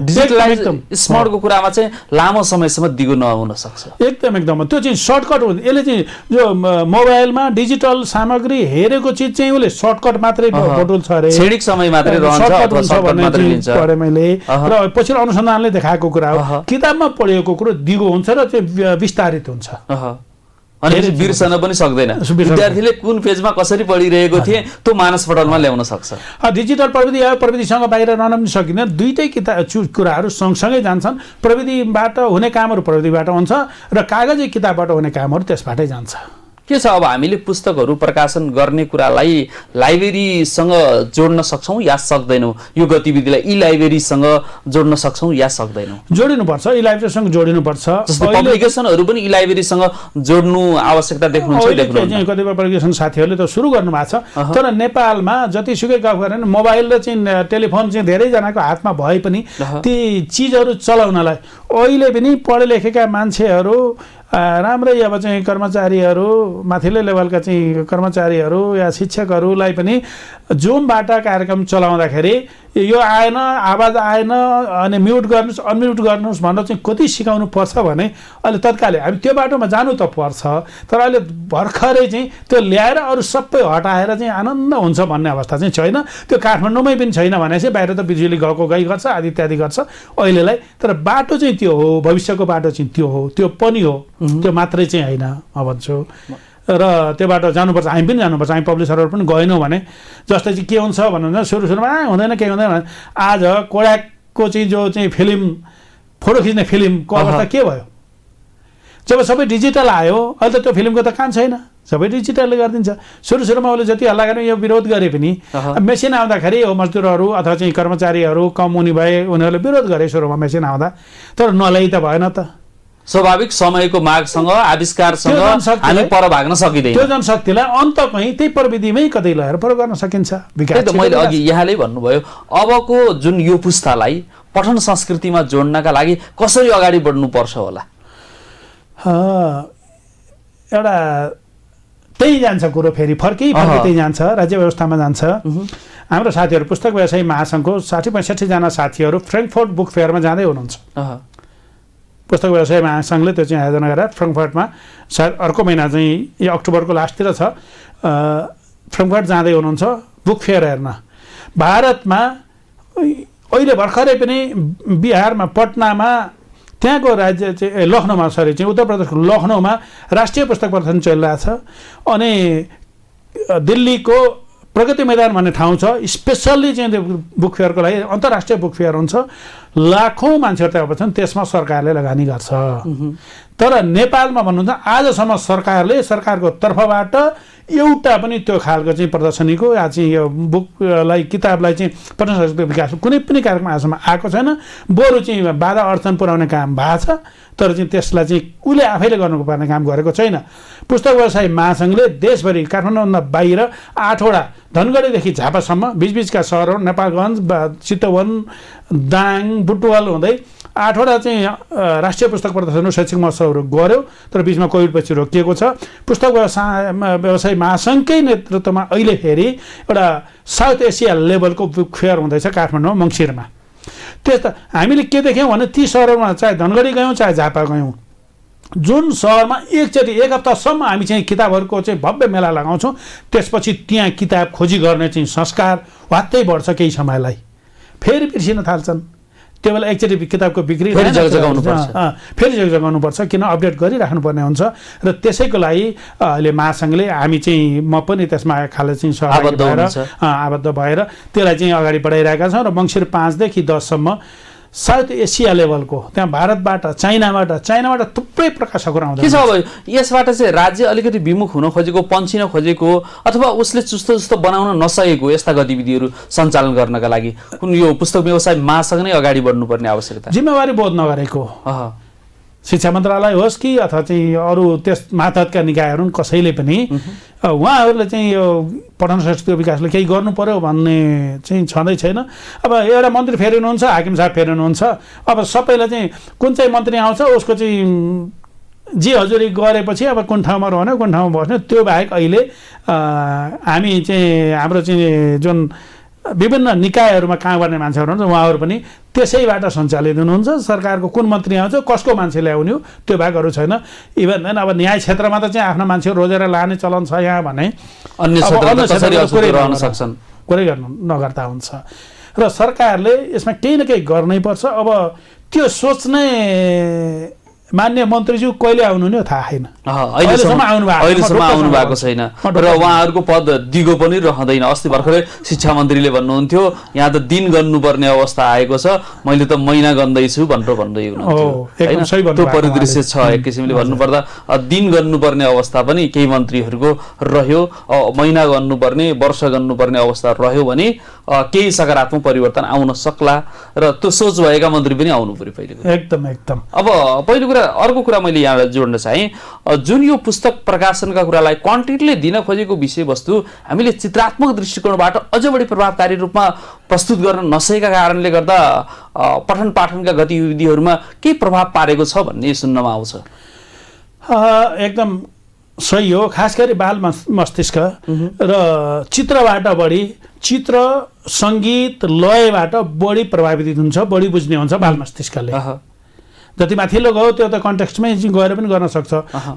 डिजिटलाइज स्मरणको कुरामा चाहिँ लामो समयसम्म दिगो नहुन सक्छ। एकदम त्यो चाहिँ सर्टकट हुन्छ। यसले चाहिँ जो मोबाइलमा डिजिटल सामग्री हेरेको चिज चाहिँ उसले सर्टकट मात्रै बटुल्छ अरे, क्षणिक समय मात्रै रहन्छ पढे मैले। र पछिल्लो अनुसन्धानले देखाएको कुरा हो, किताबमा पढेको कुरो दिगो हुन्छ र चाहिँ विस्तारित हुन्छ। अनि बिर्सन पनि सक्दैन। विद्यार्थीले कुन पेजमा कसरी पढिरहेको थिए त्यो मानसपटलमा ल्याउन सक्छ। डिजिटल प्रविधि आयो, प्रविधिसँग बाहिर रहन पनि सकिँदैन। दुईटै कुराहरू सँगसँगै जान्छन्। प्रविधिबाट हुने कामहरू प्रविधिबाट हुन्छ र कागजी किताबबाट हुने कामहरू त्यसबाटै जान्छ। के छ अब हामीले पुस्तकहरू प्रकाशन गर्ने कुरालाई लाइब्रेरीसँग जोड्न सक्छौँ या सक्दैनौँ? यो गतिविधिलाई ई लाइब्रेरीसँग जोड्न सक्छौँ या सक्दैनौँ? जोडिनुपर्छ, ई लाइब्रेरीसँग जोडिनुपर्छ। जस्तै पब्लिकेसनहरू पनि ई लाइब्रेरीसँग जोड्नु आवश्यकता देख्नुहुन्छ? कतिपय पब्लिकेसन साथीहरूले त सुरु गर्नु भएको छ। तर नेपालमा जतिसुकै गफ गरे पनि मोबाइल र चाहिँ टेलिफोन चाहिँ धेरैजनाको हातमा भए पनि ती चिजहरू चलाउनलाई अहिले पनि पढे लेखेका मान्छेहरू, राम्रै अब चाहिँ कर्मचारीहरू, माथिल्लो लेभलका चाहिँ कर्मचारीहरू या शिक्षकहरूलाई पनि जुमबाट कार्यक्रम चलाउँदाखेरि यो आएन, आवाज आएन, अनि म्युट गर्नुहोस्, अनम्युट गर्नुहोस् भनेर चाहिँ कति सिकाउनु पर्छ भने अहिले तत्कालै हामी त्यो बाटोमा जानु त पर्छ, तर अहिले भर्खरै चाहिँ त्यो ल्याएर अरू सबै हटाएर चाहिँ आनन्द हुन्छ भन्ने अवस्था चाहिँ छैन। त्यो काठमाडौँमै पनि छैन भनेपछि बाहिर त बिजुली गएको गई गर्छ, आदि इत्यादि गर्छ अहिलेलाई। तर बाटो चाहिँ त्यो हो, भविष्यको बाटो चाहिँ त्यो हो, त्यो पनि हो, त्यो मात्रै चाहिँ होइन म भन्छु। र त्यो बाटो जानुपर्छ, हामी पनि जानुपर्छ। हामी पब्लिसरहरू पनि गएनौँ भने जस्तै चाहिँ के हुन्छ भन्नुहुन्छ, सुरुमा हुँदैन केही हुँदैन। आज कोडाकको चाहिँ जो चाहिँ फिल्म, फोटो खिच्ने फिल्मको अवस्था के भयो? जब सबै डिजिटल आयो अहिले त त्यो फिल्मको त काम छैन, सबै डिजिटलले गरिदिन्छ। सुरुमा उसले जति हल्ला गर्ने यो विरोध गरे पनि मेसिन आउँदाखेरि हो मजदुरहरू अथवा चाहिँ कर्मचारीहरू कम हुने भए, उनीहरूले विरोध गरे सुरुमा मेसिन आउँदा, तर नल्याइ त भएन त। स्वाभाविक समयको मागसँग आविष्कारसँग हामी पर भाग्न सकिँदैन। त्यो जनशक्तिलाई अन्त कहीँ त्यही प्रविधिमै कतै लगेर पर गर्न सकिन्छ। विकास मैले अघि यहाँले भन्नुभयो अबको जुन यो पुस्तालाई पठन संस्कृतिमा जोड्नका लागि कसरी अगाडि बढ्नुपर्छ होला? एउटा त्यही जान्छ कुरो, फेरि फर्की त्यही जान्छ, राज्य व्यवस्थामा जान्छ। हाम्रो साथीहरू पुस्तक व्यवसायी महासङ्घको 60-65 जना साथीहरू फ्रेङ्कफर्ट बुक फेयरमा जाँदै हुनुहुन्छ। पुस्तक व्यवसाय महासङ्घले त्यो चाहिँ आयोजना गरेर फ्रेङ्कफर्टमा सायद अर्को महिना चाहिँ यो अक्टोबरको लास्टतिर छ, फ्रेङ्कफर्ट जाँदै हुनुहुन्छ बुक फेयर हेर्न। भारतमा अहिले भर्खरै पनि बिहारमा पटनामा, त्यहाँको राज्य चाहिँ लखनऊमा, चाहिँ उत्तर प्रदेशको लखनऊमा राष्ट्रिय पुस्तक प्रदर्शन चलिरहेछ। अनि दिल्लीको प्रगति मैदान भन्ने ठाउँ छ, स्पेसल्ली चाहिँ त्यो बुक फेयरको लागि अन्तर्राष्ट्रिय बुक फेयर हुन्छ। लाखौँ मान्छेहरू त्यहाँ छन्, त्यसमा सरकारले लगानी गर्छ। तर नेपालमा भन्नुहुन्छ आजसम्म सरकारको तर्फबाट एउटा पनि त्यो खालको चाहिँ प्रदर्शनीको या चाहिँ यो बुकलाई, किताबलाई चाहिँ पठन संस्कृति विकास कुनै पनि कार्यक्रम आजसम्म आएको छैन। बरु चाहिँ बाधा अडचन पुर्याउने काम भएको छ, तर चाहिँ त्यसलाई चाहिँ उसले आफैले गर्नुपर्ने काम गरेको छैन। पुस्तक व्यवसाय महासङ्घले देशभरि काठमाडौँभन्दा बाहिर 8वटा धनगढीदेखि झापासम्म बिचबिचका सहरहरू, नेपालगञ्ज, चितवन, दाङ, बुटवल हुँदै 8वटा चाहिँ राष्ट्रिय पुस्तक प्रदर्शनहरू, शैक्षिक महोत्सवहरू गऱ्यो। तर बिचमा कोभिडपछि रोकिएको छ। पुस्तक व्यवसाय महासङ्घकै नेतृत्वमा अहिले फेरि एउटा साउथ एसिया लेभलको बुक फेयर हुँदैछ काठमाडौँ मङ्सिरमा। त्यस त हामीले के देख्यौँ भने ती सहरहरूमा चाहे धनगढी गयौँ चाहे झापा गयौँ, जुन सहरमा एक हप्तासम्म हामी चाहिँ किताबहरूको चाहिँ भव्य मेला लगाउँछौँ, त्यसपछि त्यहाँ किताब खोजी गर्ने चाहिँ संस्कार वात्तै बढ्छ। केही समयलाई फेरि बिर्सिन थाल्छन्। त्यो बेला एकचोटि किताबको बिक्री फेरि जगाउनुपर्छ, किन अपडेट गरिराख्नुपर्ने हुन्छ। र त्यसैको लागि अहिले महासङ्घले हामी चाहिँ म पनि त्यसमा खाले चाहिँ आबद्ध भएर त्यसलाई चाहिँ अगाडि बढाइरहेका छौँ। र मङ्सिर 5 देखि 10 सम्म साउथ एसिया लेभलको, त्यहाँ भारतबाट, चाइनाबाट थुप्रै प्रकाशकहरू आउँछ। के छ अब यसबाट चाहिँ राज्य अलिकति विमुख हुन खोजेको, पन्छिन खोजेको, अथवा उसले चुस्तो बनाउन नसकेको यस्ता गतिविधिहरू सञ्चालन गर्नका लागि कुन यो पुस्तक व्यवसाय महासङ्घ नै अगाडि बढ्नुपर्ने आवश्यकता, जिम्मेवारी बोध नगरेको, शिक्षा मन्त्रालय होस् कि अथवा चाहिँ अरू त्यस मातहतका निकायहरू कसैले पनि उहाँहरूले चाहिँ यो पठन संस्कृति विकासले केही गर्नु पर्यो भन्ने चाहिँ छँदै छैन। अब एउटा मन्त्री फेरिनुहुन्छ, हाकिम साहब फेरिनुहुन्छ, अब सबैलाई चाहिँ कुन चाहिँ मन्त्री आउँछ उसको चाहिँ जी हजुरी गरेपछि अब कुन ठाउँमा रहने, कुन ठाउँमा बस्ने, त्यो बाहेक अहिले हामी चाहिँ हाम्रो चाहिँ जुन विभिन्न निकायहरूमा काम गर्ने मान्छेहरू हुनुहुन्छ उहाँहरू पनि त्यसैबाट सञ्चालित हुनुहुन्छ। सरकारको कुन मन्त्री आउँछ, कसको मान्छे ल्याउने हो, त्यो भागहरू छैन। इभन देन अब न्याय क्षेत्रमा त चाहिँ आफ्नो मान्छेहरू रोजेर लाने चलन छ यहाँ भने अन्य कुरै गर्नु नगर्दा हुन्छ। र सरकारले यसमा केही न केही गर्नै पर्छ। अब त्यो सोच्ने मान्य मन्त्रीज्यू कहिले आउनु थाहा छैन, अहिलेसम्म आउनु भएको छैन र उहाँहरूको पद दिगो पनि रहँदैन। अस्ति भर्खरै शिक्षा मन्त्रीले भन्नुहुन्थ्यो यहाँ त दिन गर्नुपर्ने अवस्था आएको छ, मैले त महिना गर्दैछु भनेर भन्दै हुनुहुन्थ्यो। त्यो परिदृश्य छ। एक किसिमले भन्नुपर्दा दिन गर्नुपर्ने अवस्था पनि केही मन्त्रीहरूको रह्यो, महिना गर्नुपर्ने, वर्ष गर्नुपर्ने अवस्था रह्यो भने केही सकारात्मक परिवर्तन आउन सक्ला र त्यो सोच भएका मन्त्री पनि आउनु पर्यो पहिले। एकदम। अब पहिलो कुरा, अर्को कुरा मैले यहाँलाई जोड्न चाहेँ, जुन यो पुस्तक प्रकाशनका कुरालाई कन्टेन्टले दिन खोजेको विषयवस्तु हामीले चित्रात्मक दृष्टिकोणबाट अझ बढी प्रभावकारी रूपमा प्रस्तुत गर्न नसकेका कारणले गर्दा पठन पाठनका गतिविधिहरूमा के प्रभाव पारेको छ भन्ने सुन्नमा आउँछ। एकदम सही हो, खास गरी बाल मस्तिष्क र चित्रबाट बढी चित्र सङ्गीत लयबाट बढी प्रभावित हुन्छ, बढी बुझ्ने हुन्छ बाल मस्तिष्कले। जति माथिल्लो गयो त्यो त कन्टेक्स्टमै गएर पनि गर्न सक्छ।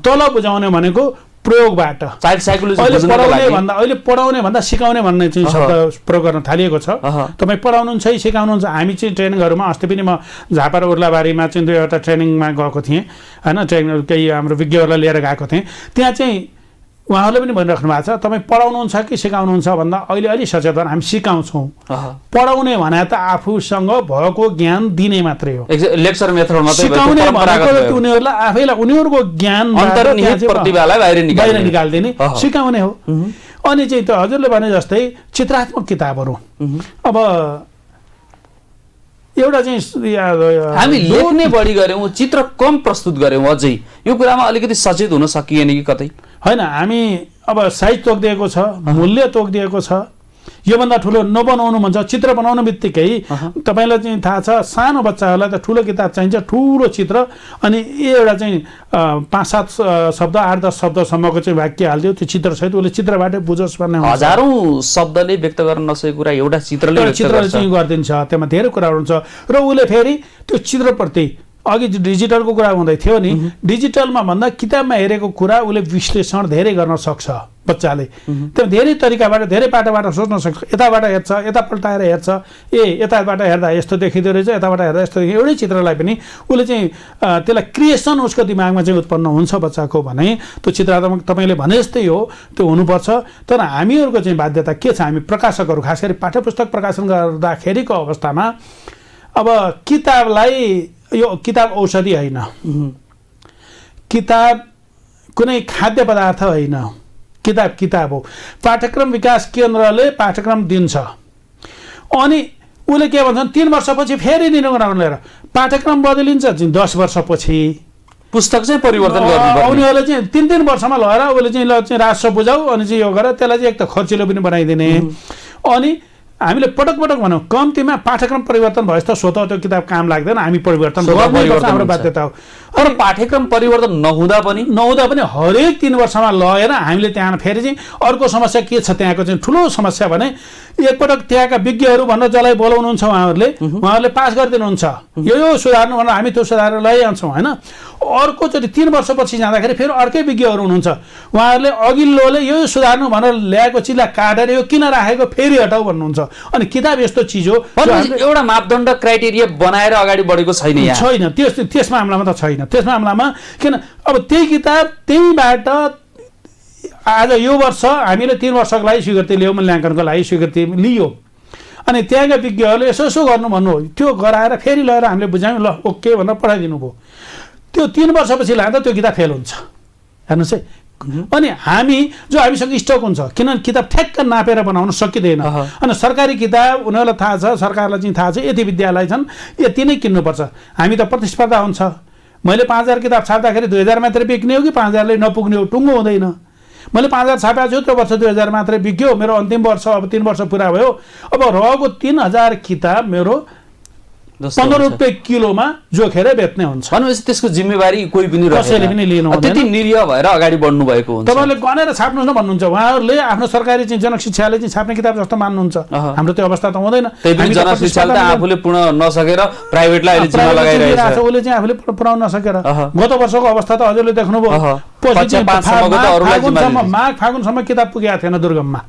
तल बुझाउने भनेको प्रयोगबाट, अहिले पढाउने भन्दा सिकाउने भन्ने चाहिँ शब्द प्रयोग गर्न थालिएको छ। तपाईँ पढाउनुहुन्छ है सिकाउनुहुन्छ। हामी चाहिँ ट्रेनिङहरूमा अस्ति पनि म झापा र उर्लाबारीमा चाहिँ 2वटा ट्रेनिङमा गएको थिएँ होइन, ट्रेनिङ केही हाम्रो विज्ञहरूलाई लिएर गएको थिएँ। त्यहाँ चाहिँ उहाँहरूले पनि भनिराख्नु भएको छ तपाईँ पढाउनुहुन्छ कि सिकाउनुहुन्छ भन्दा अहिले अलि सचेतन हामी सिकाउँछौँ। पढाउने भने त आफूसँग भएको ज्ञान दिने मात्रै हो, लेक्चर मेथड मात्रै। सिकाउने भनेको उनीहरूलाई आफैलाई उनीहरूको ज्ञान प्रतिभालाई बाहिर निकाल्दिने सिकाउने हो। अनि चाहिँ त्यो हजुरले भने जस्तै चित्रात्मक किताबहरू अब एउटा चाहिँ हामी लेख्ने बढी गऱ्यौँ, चित्र कम प्रस्तुत गऱ्यौँ। अझै यो कुरामा अलिकति सचेत हुन सकिएन कि कतै? होइन, हामी अब साइज तोकिदिएको छ, मूल्य तोकिदिएको छ। योभन्दा ठुलो नबनाउनु भन्छ। चित्र बनाउनु बित्तिकै तपाईँलाई चाहिँ थाहा छ सानो बच्चाहरूलाई त ठुलो किताब चाहिन्छ, ठुलो चित्र, अनि एउटा चाहिँ 5-7 शब्द 8-10 शब्दसम्मको चाहिँ वाक्य हालिदियो त्यो चित्रसहित, उसले चित्रबाटै बुझोस् भन्ने। हजारौँ शब्दले व्यक्त गर्न नसकेको कुरा एउटा चित्रले चाहिँ गरिदिन्छ। त्यसमा धेरै कुराहरू हुन्छ र उसले फेरि त्यो चित्रप्रति अघि डिजिटलको कुरा हुँदै थियो नि, डिजिटलमा भन्दा किताबमा हेरेको कुरा उसले विश्लेषण धेरै गर्न सक्छ बच्चाले। त्यो धेरै तरिकाबाट धेरै पाटोबाट सोच्न सक्छ। यताबाट हेर्छ, यता पल्टाएर हेर्छ, यताबाट हेर्दा यस्तो देखिँदो रहेछ, यताबाट हेर्दा यस्तो देखिँदो, एउटै चित्रलाई पनि उसले चाहिँ त्यसलाई क्रिएसन उसको दिमागमा चाहिँ उत्पन्न हुन्छ बच्चाको भने त्यो चित्रात्मक तपाईँले भने जस्तै हो त्यो हुनुपर्छ। तर हामीहरूको चाहिँ बाध्यता के छ, हामी प्रकाशकहरू खास गरी पाठ्यपुस्तक प्रकाशन गर्दाखेरिको अवस्थामा अब किताबलाई यो किताब औषधि होइन, किताब कुनै खाद्य पदार्थ होइन, किताब हो। पाठ्यक्रम विकास केन्द्रले पाठ्यक्रम दिन्छ अनि उसले के भन्छन् 3 वर्षपछि फेरि निर्माण लिएर पाठ्यक्रम बदलिन्छ 10 वर्षपछि पुस्तक चाहिँ परिवर्तन गर्नुपर्छ। उनीहरूले चाहिँ 3-3 वर्षमा लगेर उसले चाहिँ ल चाहिँ राष्ट्र बुझाऊ अनि चाहिँ यो गरेर त्यसलाई चाहिँ एक त खर्चिलो पनि बनाइदिने। अनि हामीले पटक भनौँ कम्तीमा पाठ्यक्रम परिवर्तन भएछ त स्वतः त्यो किताब काम लाग्दैन, हामी परिवर्तन गर्नुपर्छ, हाम्रो बाध्यता हो। तर पाठ्यक्रम परिवर्तन नहुँदा पनि हरेक 3 वर्षमा लगेर हामीले त्यहाँ फेरि चाहिँ अर्को समस्या के छ, त्यहाँको चाहिँ ठुलो समस्या भने एकपटक त्यहाँका विज्ञहरू भनेर जसलाई बोलाउनुहुन्छ उहाँहरूले पास गरिदिनुहुन्छ यो सुधार्नु भनेर हामी त्यो सुधारेर लैजान्छौँ होइन। अर्कोचोटि 3 वर्षपछि जाँदाखेरि फेरि अर्कै विज्ञहरू हुनुहुन्छ उहाँहरूले अघिल्लोले यो सुधार्नु भनेर ल्याएको चिजलाई काटेर यो किन राखेको फेरि हटाऊ भन्नुहुन्छ। अनि किताब यस्तो चिज हो एउटा मापदण्ड क्राइटेरिया बनाएर अगाडि बढेको छैन त्यस मामलामा त छैन। त्यस मामलामा किन अब त्यही किताब त्यहीबाट आज यो वर्ष हामीले 3 वर्षको लागि स्वीकृति लियो, मूल्याङ्कनको लागि स्वीकृति लियो अनि त्यहाँका विज्ञहरूले यसो गर्नु भन्नु त्यो गराएर फेरि लगेर हामीले बुझायौँ ल ओके भनेर पठाइदिनु भयो। त्यो 3 वर्षपछि लाँदा त्यो किताब फेल हुन्छ हेर्नुहोस् है। अनि हामी जो हामीसँग स्टक हुन्छ किनभने किताब ठ्याक्क नापेर बनाउन सकिँदैन। अनि सरकारी किताब उनीहरूलाई थाहा छ, सरकारलाई चाहिँ थाहा छ यति विद्यालय छन् यति नै किन्नुपर्छ। हामी त प्रतिस्पर्धा हुन्छ, मैले 5000 किताब छाप्दाखेरि 2000 मात्रै बिक्ने हो कि 5000ले नपुग्ने हो, टुङ्गो हुँदैन। मैले 5000 छापेको छु त्यो वर्ष 2000 मात्रै बिक्यो, मेरो अन्तिम वर्ष अब 3 वर्ष पुरा भयो, अब रहेको 3000 किताब मेरो 15 रुपियाँ किलोमा जोखेर बेच्ने हुन्छ भनेपछि त्यसको जिम्मेवारी कोही पनि कसैले पनि लिनु हुँदैन। त्यति निरीह भएर अगाडि बढ्नु भएको हुन्छ। तपाईँले गनेर छाप्नुहोस् न भन्नुहुन्छ, उहाँहरूले आफ्नो सरकारी चाहिँ जनशिक्षाले चाहिँ छाप्ने किताब जस्तो मान्नुहुन्छ। हाम्रो त्यो अवस्था त हुँदैन। त्यही पनि जनशिक्षाले त आफूले पुर्न नसकेर प्राइभेटलाई अहिले जिम्मा लगाइरहेछ। उसले चाहिँ आफूले पुर्याउन नसकेर गत वर्षको अवस्था त हजुरले देख्नुभयो, माघ फागुनसम्म किताब पुगेको थिएन दुर्गममा।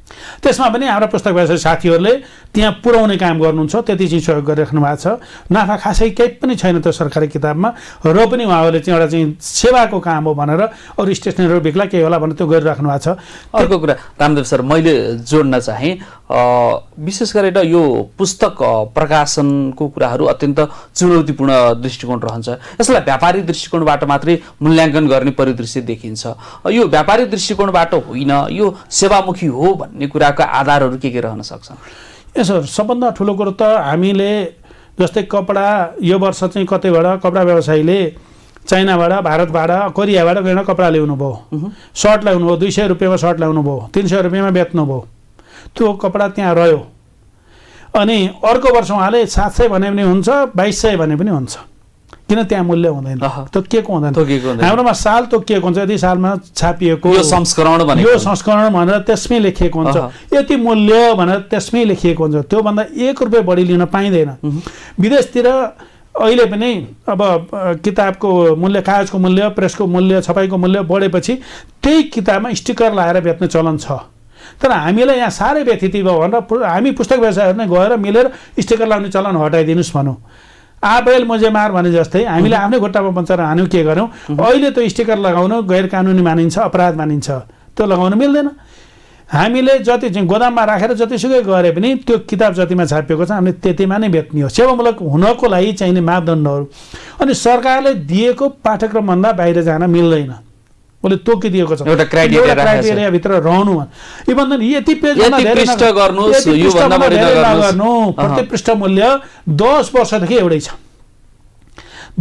त्यसमा पनि हाम्रो पुस्तक व्यवसायी साथीहरूले त्यहाँ पुर्याउने काम गर्नुहुन्छ, त्यति चाहिँ सहयोग गरिराख्नु भएको छ। नाफा खासै केही पनि छैन त्यो सरकारी किताबमा र पनि उहाँहरूले चाहिँ एउटा चाहिँ सेवाको काम हो भनेर अरू स्टेसनरीहरू बिग्ला केही होला भनेर त्यो गरिराख्नु भएको छ। अर्को कुरा रामदेव सर मैले जोड्न चाहेँ, विशेष गरेर यो पुस्तक प्रकाशनको कुराहरू अत्यन्त चुनौतीपूर्ण दृष्टिकोण रहन्छ। यसलाई व्यापारिक दृष्टिकोणबाट मात्रै मूल्याङ्कन गर्ने परिदृश्य देखिन्छ। यो व्यापारिक दृष्टिकोणबाट होइन, यो सेवामुखी हो भन्ने कुराको आधारहरू के रहन सक्छन्? यसो सबभन्दा ठुलो कुरो त हामीले जस्तै कपडा यो वर्ष चाहिँ कतैबाट कपडा व्यवसायीले चाइनाबाट भारतबाट कोरियाबाट गएर कपडा ल्याउनु भयो, सर्ट ल्याउनु भयो, 200 रुपियाँमा सर्ट ल्याउनु भयो, 300 रुपियाँमा बेच्नु भयो, त्यो कपडा त्यहाँ रह्यो। अनि अर्को वर्ष उहाँले 700 भने पनि हुन्छ, 2200 भने पनि हुन्छ। किन त्यहाँ मूल्य हुँदैन तोकिएको हुँदैन हाम्रोमा साल तोकिएको हुन्छ यदि सालमा छापिएको यो संस्करण भनेर त्यसमै लेखिएको हुन्छ यति मूल्य भनेर त्यसमै लेखिएको हुन्छ त्योभन्दा 1 रुपैयाँ बढी लिन पाइँदैन विदेशतिर अहिले पनि अब किताबको मूल्य कागजको मूल्य प्रेसको मूल्य छपाईको मूल्य बढेपछि त्यही किताबमा स्टिकर लगाएर बेच्ने चलन छ तर हामीलाई यहाँ साह्रै व्यथिति भयो भनेर हामी पुस्तक व्यवसायहरू नै गएर मिलेर स्टिकर लगाउने चलन हटाइदिनुस् भनौँ आबेल मुझे मार भने जस्तै हामीले आफ्नै खुट्टामा बन्चेर हान्यौँ के गर्यौँ अहिले त्यो स्टिकर लगाउन गैर कानुनी मानिन्छ अपराध मानिन्छ त्यो लगाउन मिल्दैन हामीले जति चाहिँ गोदाममा राखेर जतिसुकै गरे पनि त्यो किताब जतिमा छापिएको छ हामीले त्यतिमा नै बेच्ने हो सेवामूलक हुनको लागि चाहिने मापदण्डहरू अनि सरकारले दिएको पाठ्यक्रमभन्दा बाहिर जान मिल्दैन उसले तोकिदिएको छ एउटा क्राइटेरिया भित्र रहनु इभन यति पेजभन्दा धेरै गर्नु प्रति पृष्ठ मूल्य 10 वर्षदेखि एउटै छ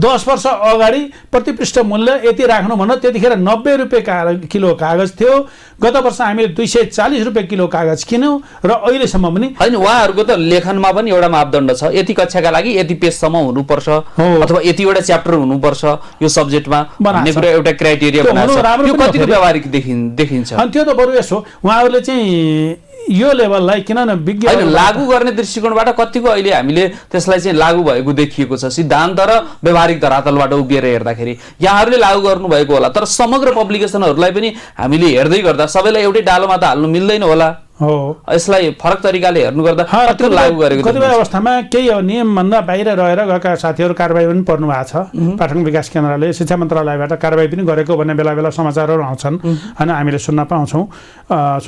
10 वर्ष अगाडि प्रति पृष्ठ मूल्य यति राख्नु भन्दा त्यतिखेर 90 रुपैयाँ किलो कागज थियो गत वर्ष हामीले 240 रुपैयाँ किलो कागज किन्यौँ र अहिलेसम्म पनि हैन उहाँहरूको त लेखनमा पनि एउटा मापदण्ड छ यति कक्षाका लागि यति पेजसम्म हुनुपर्छ अथवा यतिवटा च्याप्टर हुनुपर्छ यो सब्जेक्टमा भन्ने कुरा एउटा क्राइटेरिया बनाएको छ यो कतिको व्यावहारिक देखिन्छ अनि त्यो त बरु यसो उहाँहरूले चाहिँ यो लेभललाई किन विज्ञान लागू गर्ने दृष्टिकोणबाट कतिको अहिले हामीले त्यसलाई चाहिँ लागू भएको देखिएको छ सिद्धान्त र व्यावहारिक धरातलबाट उभिएर हेर्दाखेरि यहाँहरूले लागू गर्नुभएको होला तर समग्र पब्लिकेसनहरूलाई पनि हामीले हेर्दै गर्दा सबैलाई एउटै डालोमा त हाल्नु मिल्दैन होला हो यसलाई फरक तरिकाले हेर्नु गर्दा कतिको लागू गरेको कतिपय अवस्थामा केही नियमभन्दा बाहिर रहेर गएका साथीहरू कारबाही पनि पर्नु भएको छ पाठन विकास केन्द्रले शिक्षा मन्त्रालयबाट कारबाही पनि गरेको भन्ने बेला बेला समाचारहरू आउँछन् होइन हामीले सुन्न पाउँछौँ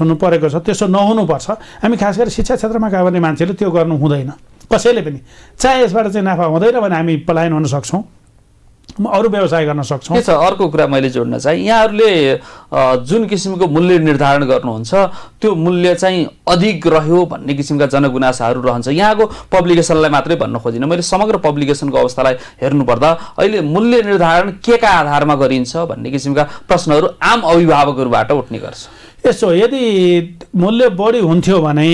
सुन्नु परेको छ त्यसो नहुनुपर्छ हामी खास गरी शिक्षा क्षेत्रमा काम गर्ने मान्छेले त्यो गर्नु हुँदैन कसैले पनि चाहे यसबाट चाहिँ नाफा हुँदैन भने हामी पलायन हुन सक्छौँ अरू व्यवसाय गर्न सक्छौँ के छ अर्को कुरा मैले जोड्न चाहे यहाँहरूले जुन किसिमको मूल्य निर्धारण गर्नुहुन्छ त्यो मूल्य चाहिँ अधिक रह्यो भन्ने किसिमका जनगुनासाहरू रहन्छ यहाँको पब्लिकेसनलाई मात्रै भन्न खोजिन मैले समग्र पब्लिकेसनको अवस्थालाई हेर्नुपर्दा अहिले मूल्य निर्धारण केका आधारमा गरिन्छ भन्ने किसिमका प्रश्नहरू आम अभिभावकहरूबाट उठ्ने गर्छ यसो यदि मूल्य बढी हुन्थ्यो भने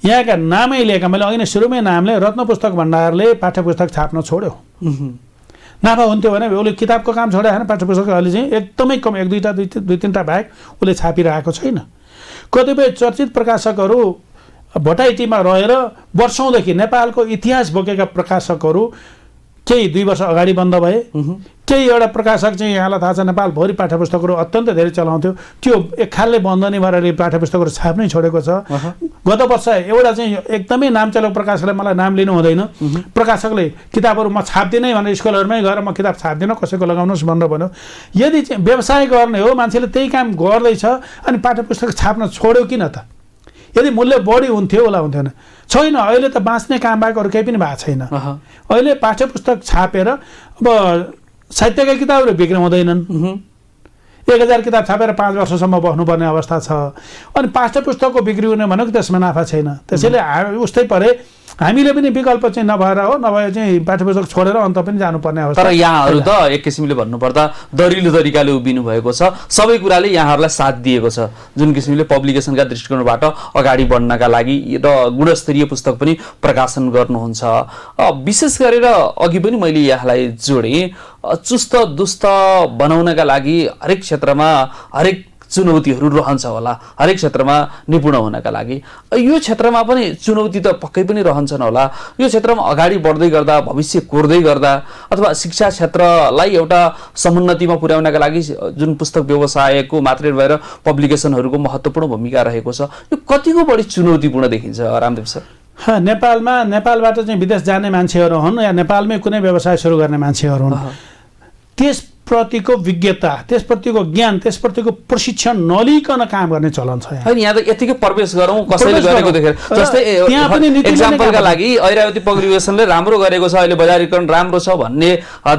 यहाँका नामै लिएका मैले अघि नै सुरुमै नामले रत्न पुस्तक भण्डारले पाठ्य पुस्तक छाप्न छोड्यो नाफा हुन्थ्यो भने उसले किताबको काम छोडे होइन पाठ्य पुस्तक अहिले चाहिँ एकदमै कम 1-2 बाहेक उसले छापिरहेको छैन कतिपय चर्चित प्रकाशकहरू भटाइटीमा रहेर वर्षौँदेखि नेपालको इतिहास बोकेका प्रकाशकहरू केही 2 वर्ष अगाडि बन्द भए केही एउटा प्रकाशक चाहिँ यहाँलाई थाहा छ नेपालभरि पाठ्य पुस्तकहरू अत्यन्त धेरै चलाउँथ्यो त्यो एक खालले बन्द नै भएर पाठ्य पुस्तकहरू छाप्नै छोडेको छ गत वर्ष एउटा चाहिँ एकदमै नाम चलेको प्रकाशकले मलाई नाम लिनु हुँदैन प्रकाशकले किताबहरू म छाप्दिनँ भनेर स्कुलहरूमै गएर म किताब छाप्दिनँ कसैको लगाउनुहोस् भनेर भन्यो यदि चाहिँ व्यवसाय गर्ने हो मान्छेले त्यही काम गर्दैछ अनि पाठ्य पुस्तक छाप्न छोड्यो किन त यदि मूल्य बढी हुन्थ्यो होला हुन्थेन छैन अहिले त बाँच्ने काम बाहेक अरू केही पनि भएको छैन अहिले पाठ्य पुस्तक छापेर अब साहित्यका किताबहरू बिक्री हुँदैनन् 1000 किताब छापेर 5 वर्षसम्म बस्नुपर्ने अवस्था छ अनि पाठ्य पुस्तकको बिक्री हुने भनेको त्यसमा नाफा छैन त्यसैले उस्तै परे हामीले पनि विकल्प चाहिँ नभएर हो नभए चाहिँ पाठ्य पुस्तक छोडेर अन्त पनि जानुपर्ने अवस्था तर यहाँहरू त एक किसिमले भन्नुपर्दा दरिलो तरिकाले उभिनु भएको छ सबै कुराले यहाँहरूलाई साथ दिएको छ जुन किसिमले पब्लिकेसनका दृष्टिकोणबाट अगाडि बढ्नका लागि र गुणस्तरीय पुस्तक पनि प्रकाशन गर्नुहुन्छ विशेष गरेर अघि पनि मैले यहाँलाई जोडेँ चुस्त दुस्त बनाउनका लागि हरेक क्षेत्रमा हरेक चुनौतीहरू रहन्छ होला हरेक क्षेत्रमा निपुण हुनका लागि यो क्षेत्रमा पनि चुनौती त पक्कै पनि रहन्छन् होला यो क्षेत्रमा अगाडि बढ्दै गर्दा भविष्य कोर्दै गर्दा अथवा शिक्षा क्षेत्रलाई एउटा समुन्नतिमा पुर्याउनका लागि जुन पुस्तक व्यवसायको मात्रै भएर पब्लिकेसनहरूको महत्त्वपूर्ण भूमिका रहेको छ यो कतिको बढी चुनौतीपूर्ण देखिन्छ रामदेव सर नेपालबाट चाहिँ विदेश जाने मान्छेहरू हुन् या नेपालमै कुनै व्यवसाय सुरु गर्ने मान्छेहरू हुन् त्यसप्रतिको विज्ञता त्यसप्रतिको ज्ञान त्यसप्रतिको प्रशिक्षण नलिकन काम गर्ने चलन छ यहाँ त यतिकै प्रवेश गरौँ कसैले गरेको देखेर जस्तै एक्जाम्पलका लागि ऐरावती पब्लिकेसनले राम्रो गरेको छ अहिले बजारीकरण राम्रो छ भन्ने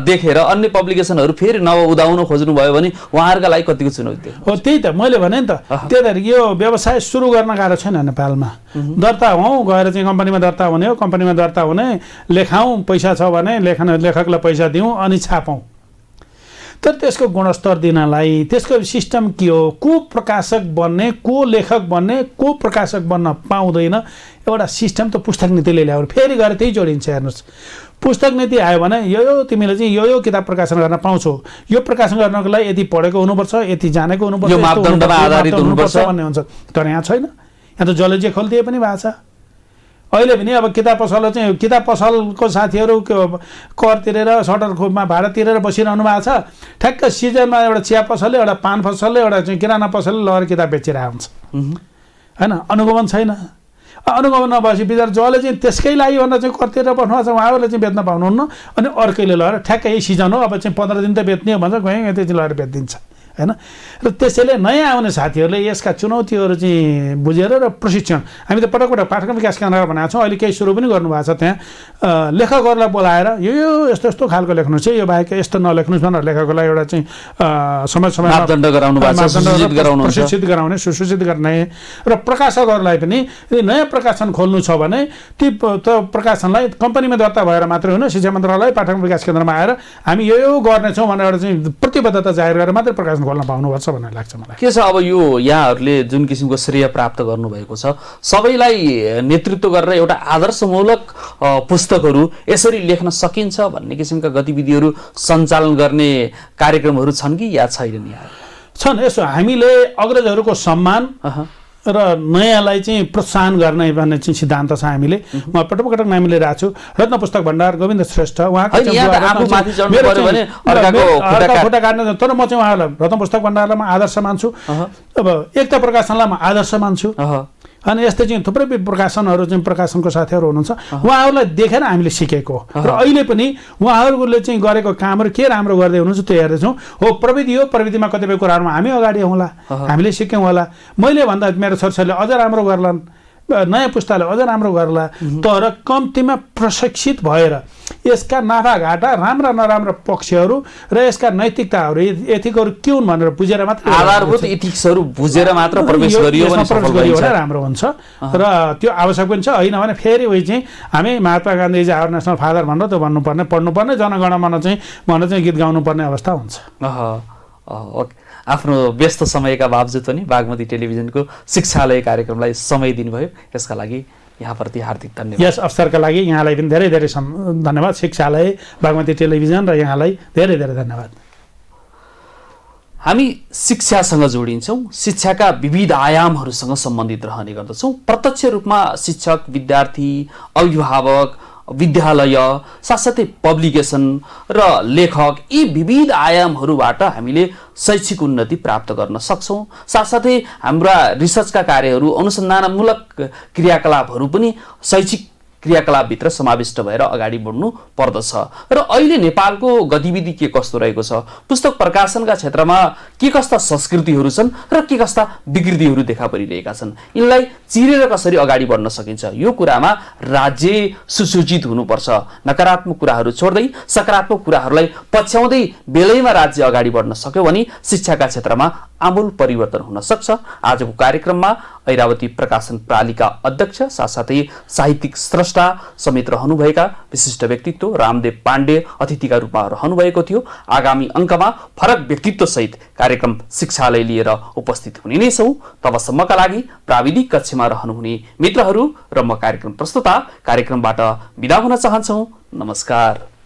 देखेर अन्य पब्लिकेसनहरू फेरि नउदाउन खोज्नुभयो भने उहाँहरूका लागि कतिको चुनौती हो त्यही त मैले भने नि त त्यही यो व्यवसाय सुरु गर्न गाह्रो छैन नेपालमा दर्ता हौँ गएर चाहिँ कम्पनीमा दर्ता हुने हो कम्पनीमा दर्ता हुने लेखाउँ पैसा छ भने लेखकलाई पैसा दिउँ अनि छापौँ तर त्यसको गुणस्तर दिनलाई त्यसको सिस्टम के हो, को प्रकाशक बन्ने, को लेखक बन्ने, को प्रकाशक बन्न पाउँदैन, एउटा सिस्टम त पुस्तक नीतिले ल्यायो। फेरि गएर त्यही जोडिन्छ। हेर्नुहोस्, पुस्तक नीति आयो भने यो तिमीले चाहिँ यो किताब प्रकाशन गर्न पाउँछौ, यो प्रकाशन गर्नको लागि यति पढेको हुनुपर्छ, यति जानेको हुनुपर्छ, यो मापदण्डमा आधारित हुनुपर्छ भन्ने हुन्छ। तर यहाँ छैन। यहाँ त जसले जे खोलिदिए पनि भएको छ। अहिले पनि अब किताब पसल चाहिँ किताब पसलको साथीहरू कर तिरेर सटर खोपमा भाडा तिरेर बसिरहनु भएको छ। ठ्याक्क सिजनमा एउटा चिया पसलले, एउटा पान पसलले, एउटा चाहिँ किराना पसलले लगेर किताब बेचिरहेको हुन्छ होइन। अनुगमन छैन। अनुगमन नभएपछि बिचरा जसले चाहिँ त्यसकै लागि भनेर चाहिँ कर तिरेर बस्नु भएको छ उहाँहरूले चाहिँ बेच्न पाउनुहुन्न। अनि अर्कैले लगेर ठ्याक्क यही सिजन हो, अब चाहिँ 15 दिन त बेच्ने हो भन्छ, गएँ त्यो चाहिँ लगेर बेचिदिन्छ होइन। र त्यसैले नयाँ आउने साथीहरूले यसका चुनौतीहरू चाहिँ बुझेर र प्रशिक्षण, हामी त पटक पटक पाठ्यक्रम विकास केन्द्र बनाएको छौँ। अहिले केही सुरु पनि गर्नुभएको छ। त्यहाँ लेखकहरूलाई बोलाएर यो यस्तो यस्तो खालको लेख्नुहोस् है, यो बाहेक यस्तो नलेख्नुहोस् भनेर लेखकहरूलाई एउटा चाहिँ समय समयमा प्रशिक्षित गराउने, सुसूचित गर्ने र प्रकाशकहरूलाई पनि यदि नयाँ प्रकाशन खोल्नु छ भने ती प्रकाशनलाई कम्पनीमा दर्ता भएर मात्रै होइन, शिक्षा मन्त्रालय पाठ्यक्रम विकास केन्द्रमा आएर हामी यो गर्नेछौँ भनेर एउटा चाहिँ प्रतिबद्धता जाहेर गरेर मात्रै प्रकाशन खोल्न पाउनुपर्छ भन्ने लाग्छ मलाई। के छ अब यो यहाँहरूले जुन किसिमको श्रेय प्राप्त गर्नुभएको छ, सबैलाई नेतृत्व गरेर एउटा आदर्शमूलक पुस्तकहरू यसरी लेख्न सकिन्छ भन्ने किसिमका गतिविधिहरू सञ्चालन गर्ने कार्यक्रमहरू छन् कि या छैनन्? यहाँ छन्। यसो हामीले अग्रजहरूको सम्मान र नयाँलाई चाहिँ प्रोत्साहन गर्ने भन्ने चाहिँ सिद्धान्त छ हामीले। म पटक पटक नाम लिइरहेको छु। रत्न पुस्तक भण्डार गोविन्द श्रेष्ठ उहाँको खुट्टा काट्ने, तर म चाहिँ उहाँलाई रत्न पुस्तक भण्डारलाई म आदर्श मान्छु। अब एकता प्रकाशनलाई म आदर्श मान्छु। अनि यस्तै चाहिँ थुप्रै प्रकाशनहरू चाहिँ प्रकाशनको साथीहरू हुनुहुन्छ, उहाँहरूलाई देखेर हामीले सिकेको र अहिले पनि उहाँहरूले चाहिँ गरेको कामहरू के राम्रो गर्दै हुनुहुन्छ त्यो हेर्दैछौँ। हो प्रविधि हो, प्रविधिमा कतिपय कुराहरूमा हामी अगाडि होला, हामीले सिक्यौँ होला। मैले भन्दा मेरो छोरछोरीले अझ राम्रो गर्लान्, नयाँ पुस्ताले अझ राम्रो गर्ला। तर कम्तीमा प्रशिक्षित भएर यसका नाफाघाटा, राम्रा नराम्रा पक्षहरू र यसका नैतिकताहरू, एथिकहरू के हुन् भनेर बुझेर मात्र, आधारभूत एथिक्सहरू बुझेर मात्र प्रवेश गरियो भने राम्रो हुन्छ। र त्यो आवश्यक पनि छ। होइन भने फेरि उही चाहिँ हामी Mahatma Gandhi is our national father भनेर त्यो भन्नुपर्ने, पढ्नुपर्ने, जनगणमन चाहिँ भनेर चाहिँ गीत गाउनुपर्ने अवस्था हुन्छ। आफ्नो व्यस्त समयका बावजुद पनि बागमती टेलिभिजनको शिक्षालय कार्यक्रमलाई समय दिनुभयो, यसका लागि यहाँप्रति हार्दिक धन्यवाद। यस अवसरका लागि यहाँलाई पनि धेरै धेरै धन्यवाद। शिक्षालय, बागमती टेलिभिजन र यहाँलाई धेरै धेरै धन्यवाद। हामी शिक्षासँग जोडिन्छौँ, शिक्षाका विविध आयामहरूसँग सम्बन्धित रहने गर्दछौँ। प्रत्यक्ष रूपमा शिक्षक, विद्यार्थी, अभिभावक, विद्यालय, साथसाथै पब्लिकेसन र लेखक, यी विविध आयामहरूबाट हामीले शैक्षिक उन्नति प्राप्त गर्न सक्छौँ। साथसाथै हाम्रा रिसर्चका कार्यहरू, अनुसन्धानमूलक क्रियाकलापहरू पनि शैक्षिक क्रियाकलापभित्र समाविष्ट भएर अगाडि बढ्नु पर्दछ। र अहिले नेपालको गतिविधि के कस्तो रहेको छ, पुस्तक प्रकाशनका क्षेत्रमा के कस्ता संस्कृतिहरू छन् र के कस्ता विकृतिहरू देखा परिरहेका छन्, यिनलाई चिरेर कसरी अगाडि बढ्न सकिन्छ, यो कुरामा राज्य सुसूचित हुनुपर्छ। नकारात्मक कुराहरू छोड्दै सकारात्मक कुराहरूलाई पछ्याउँदै बेलैमा राज्य अगाडि बढ्न सक्यो भने शिक्षाका क्षेत्रमा आमूल परिवर्तन हुन सक्छ। आजको कार्यक्रममा ऐरावती प्रकाशन प्रणालीका अध्यक्ष साथसाथै साहित्यिक स्रष्टा समेत रहनुभएका विशिष्ट व्यक्तित्व रामदेव पाण्डे अतिथिका रूपमा रहनुभएको थियो। आगामी अङ्कमा फरक व्यक्तित्वसहित कार्यक्रम शिक्षालय लिएर उपस्थित हुने नै छौँ। तबसम्मका लागि प्राविधिक कक्षमा रहनुहुने मित्रहरू र म कार्यक्रम प्रस्तुता कार्यक्रमबाट बिदा हुन चाहन्छौँ। नमस्कार।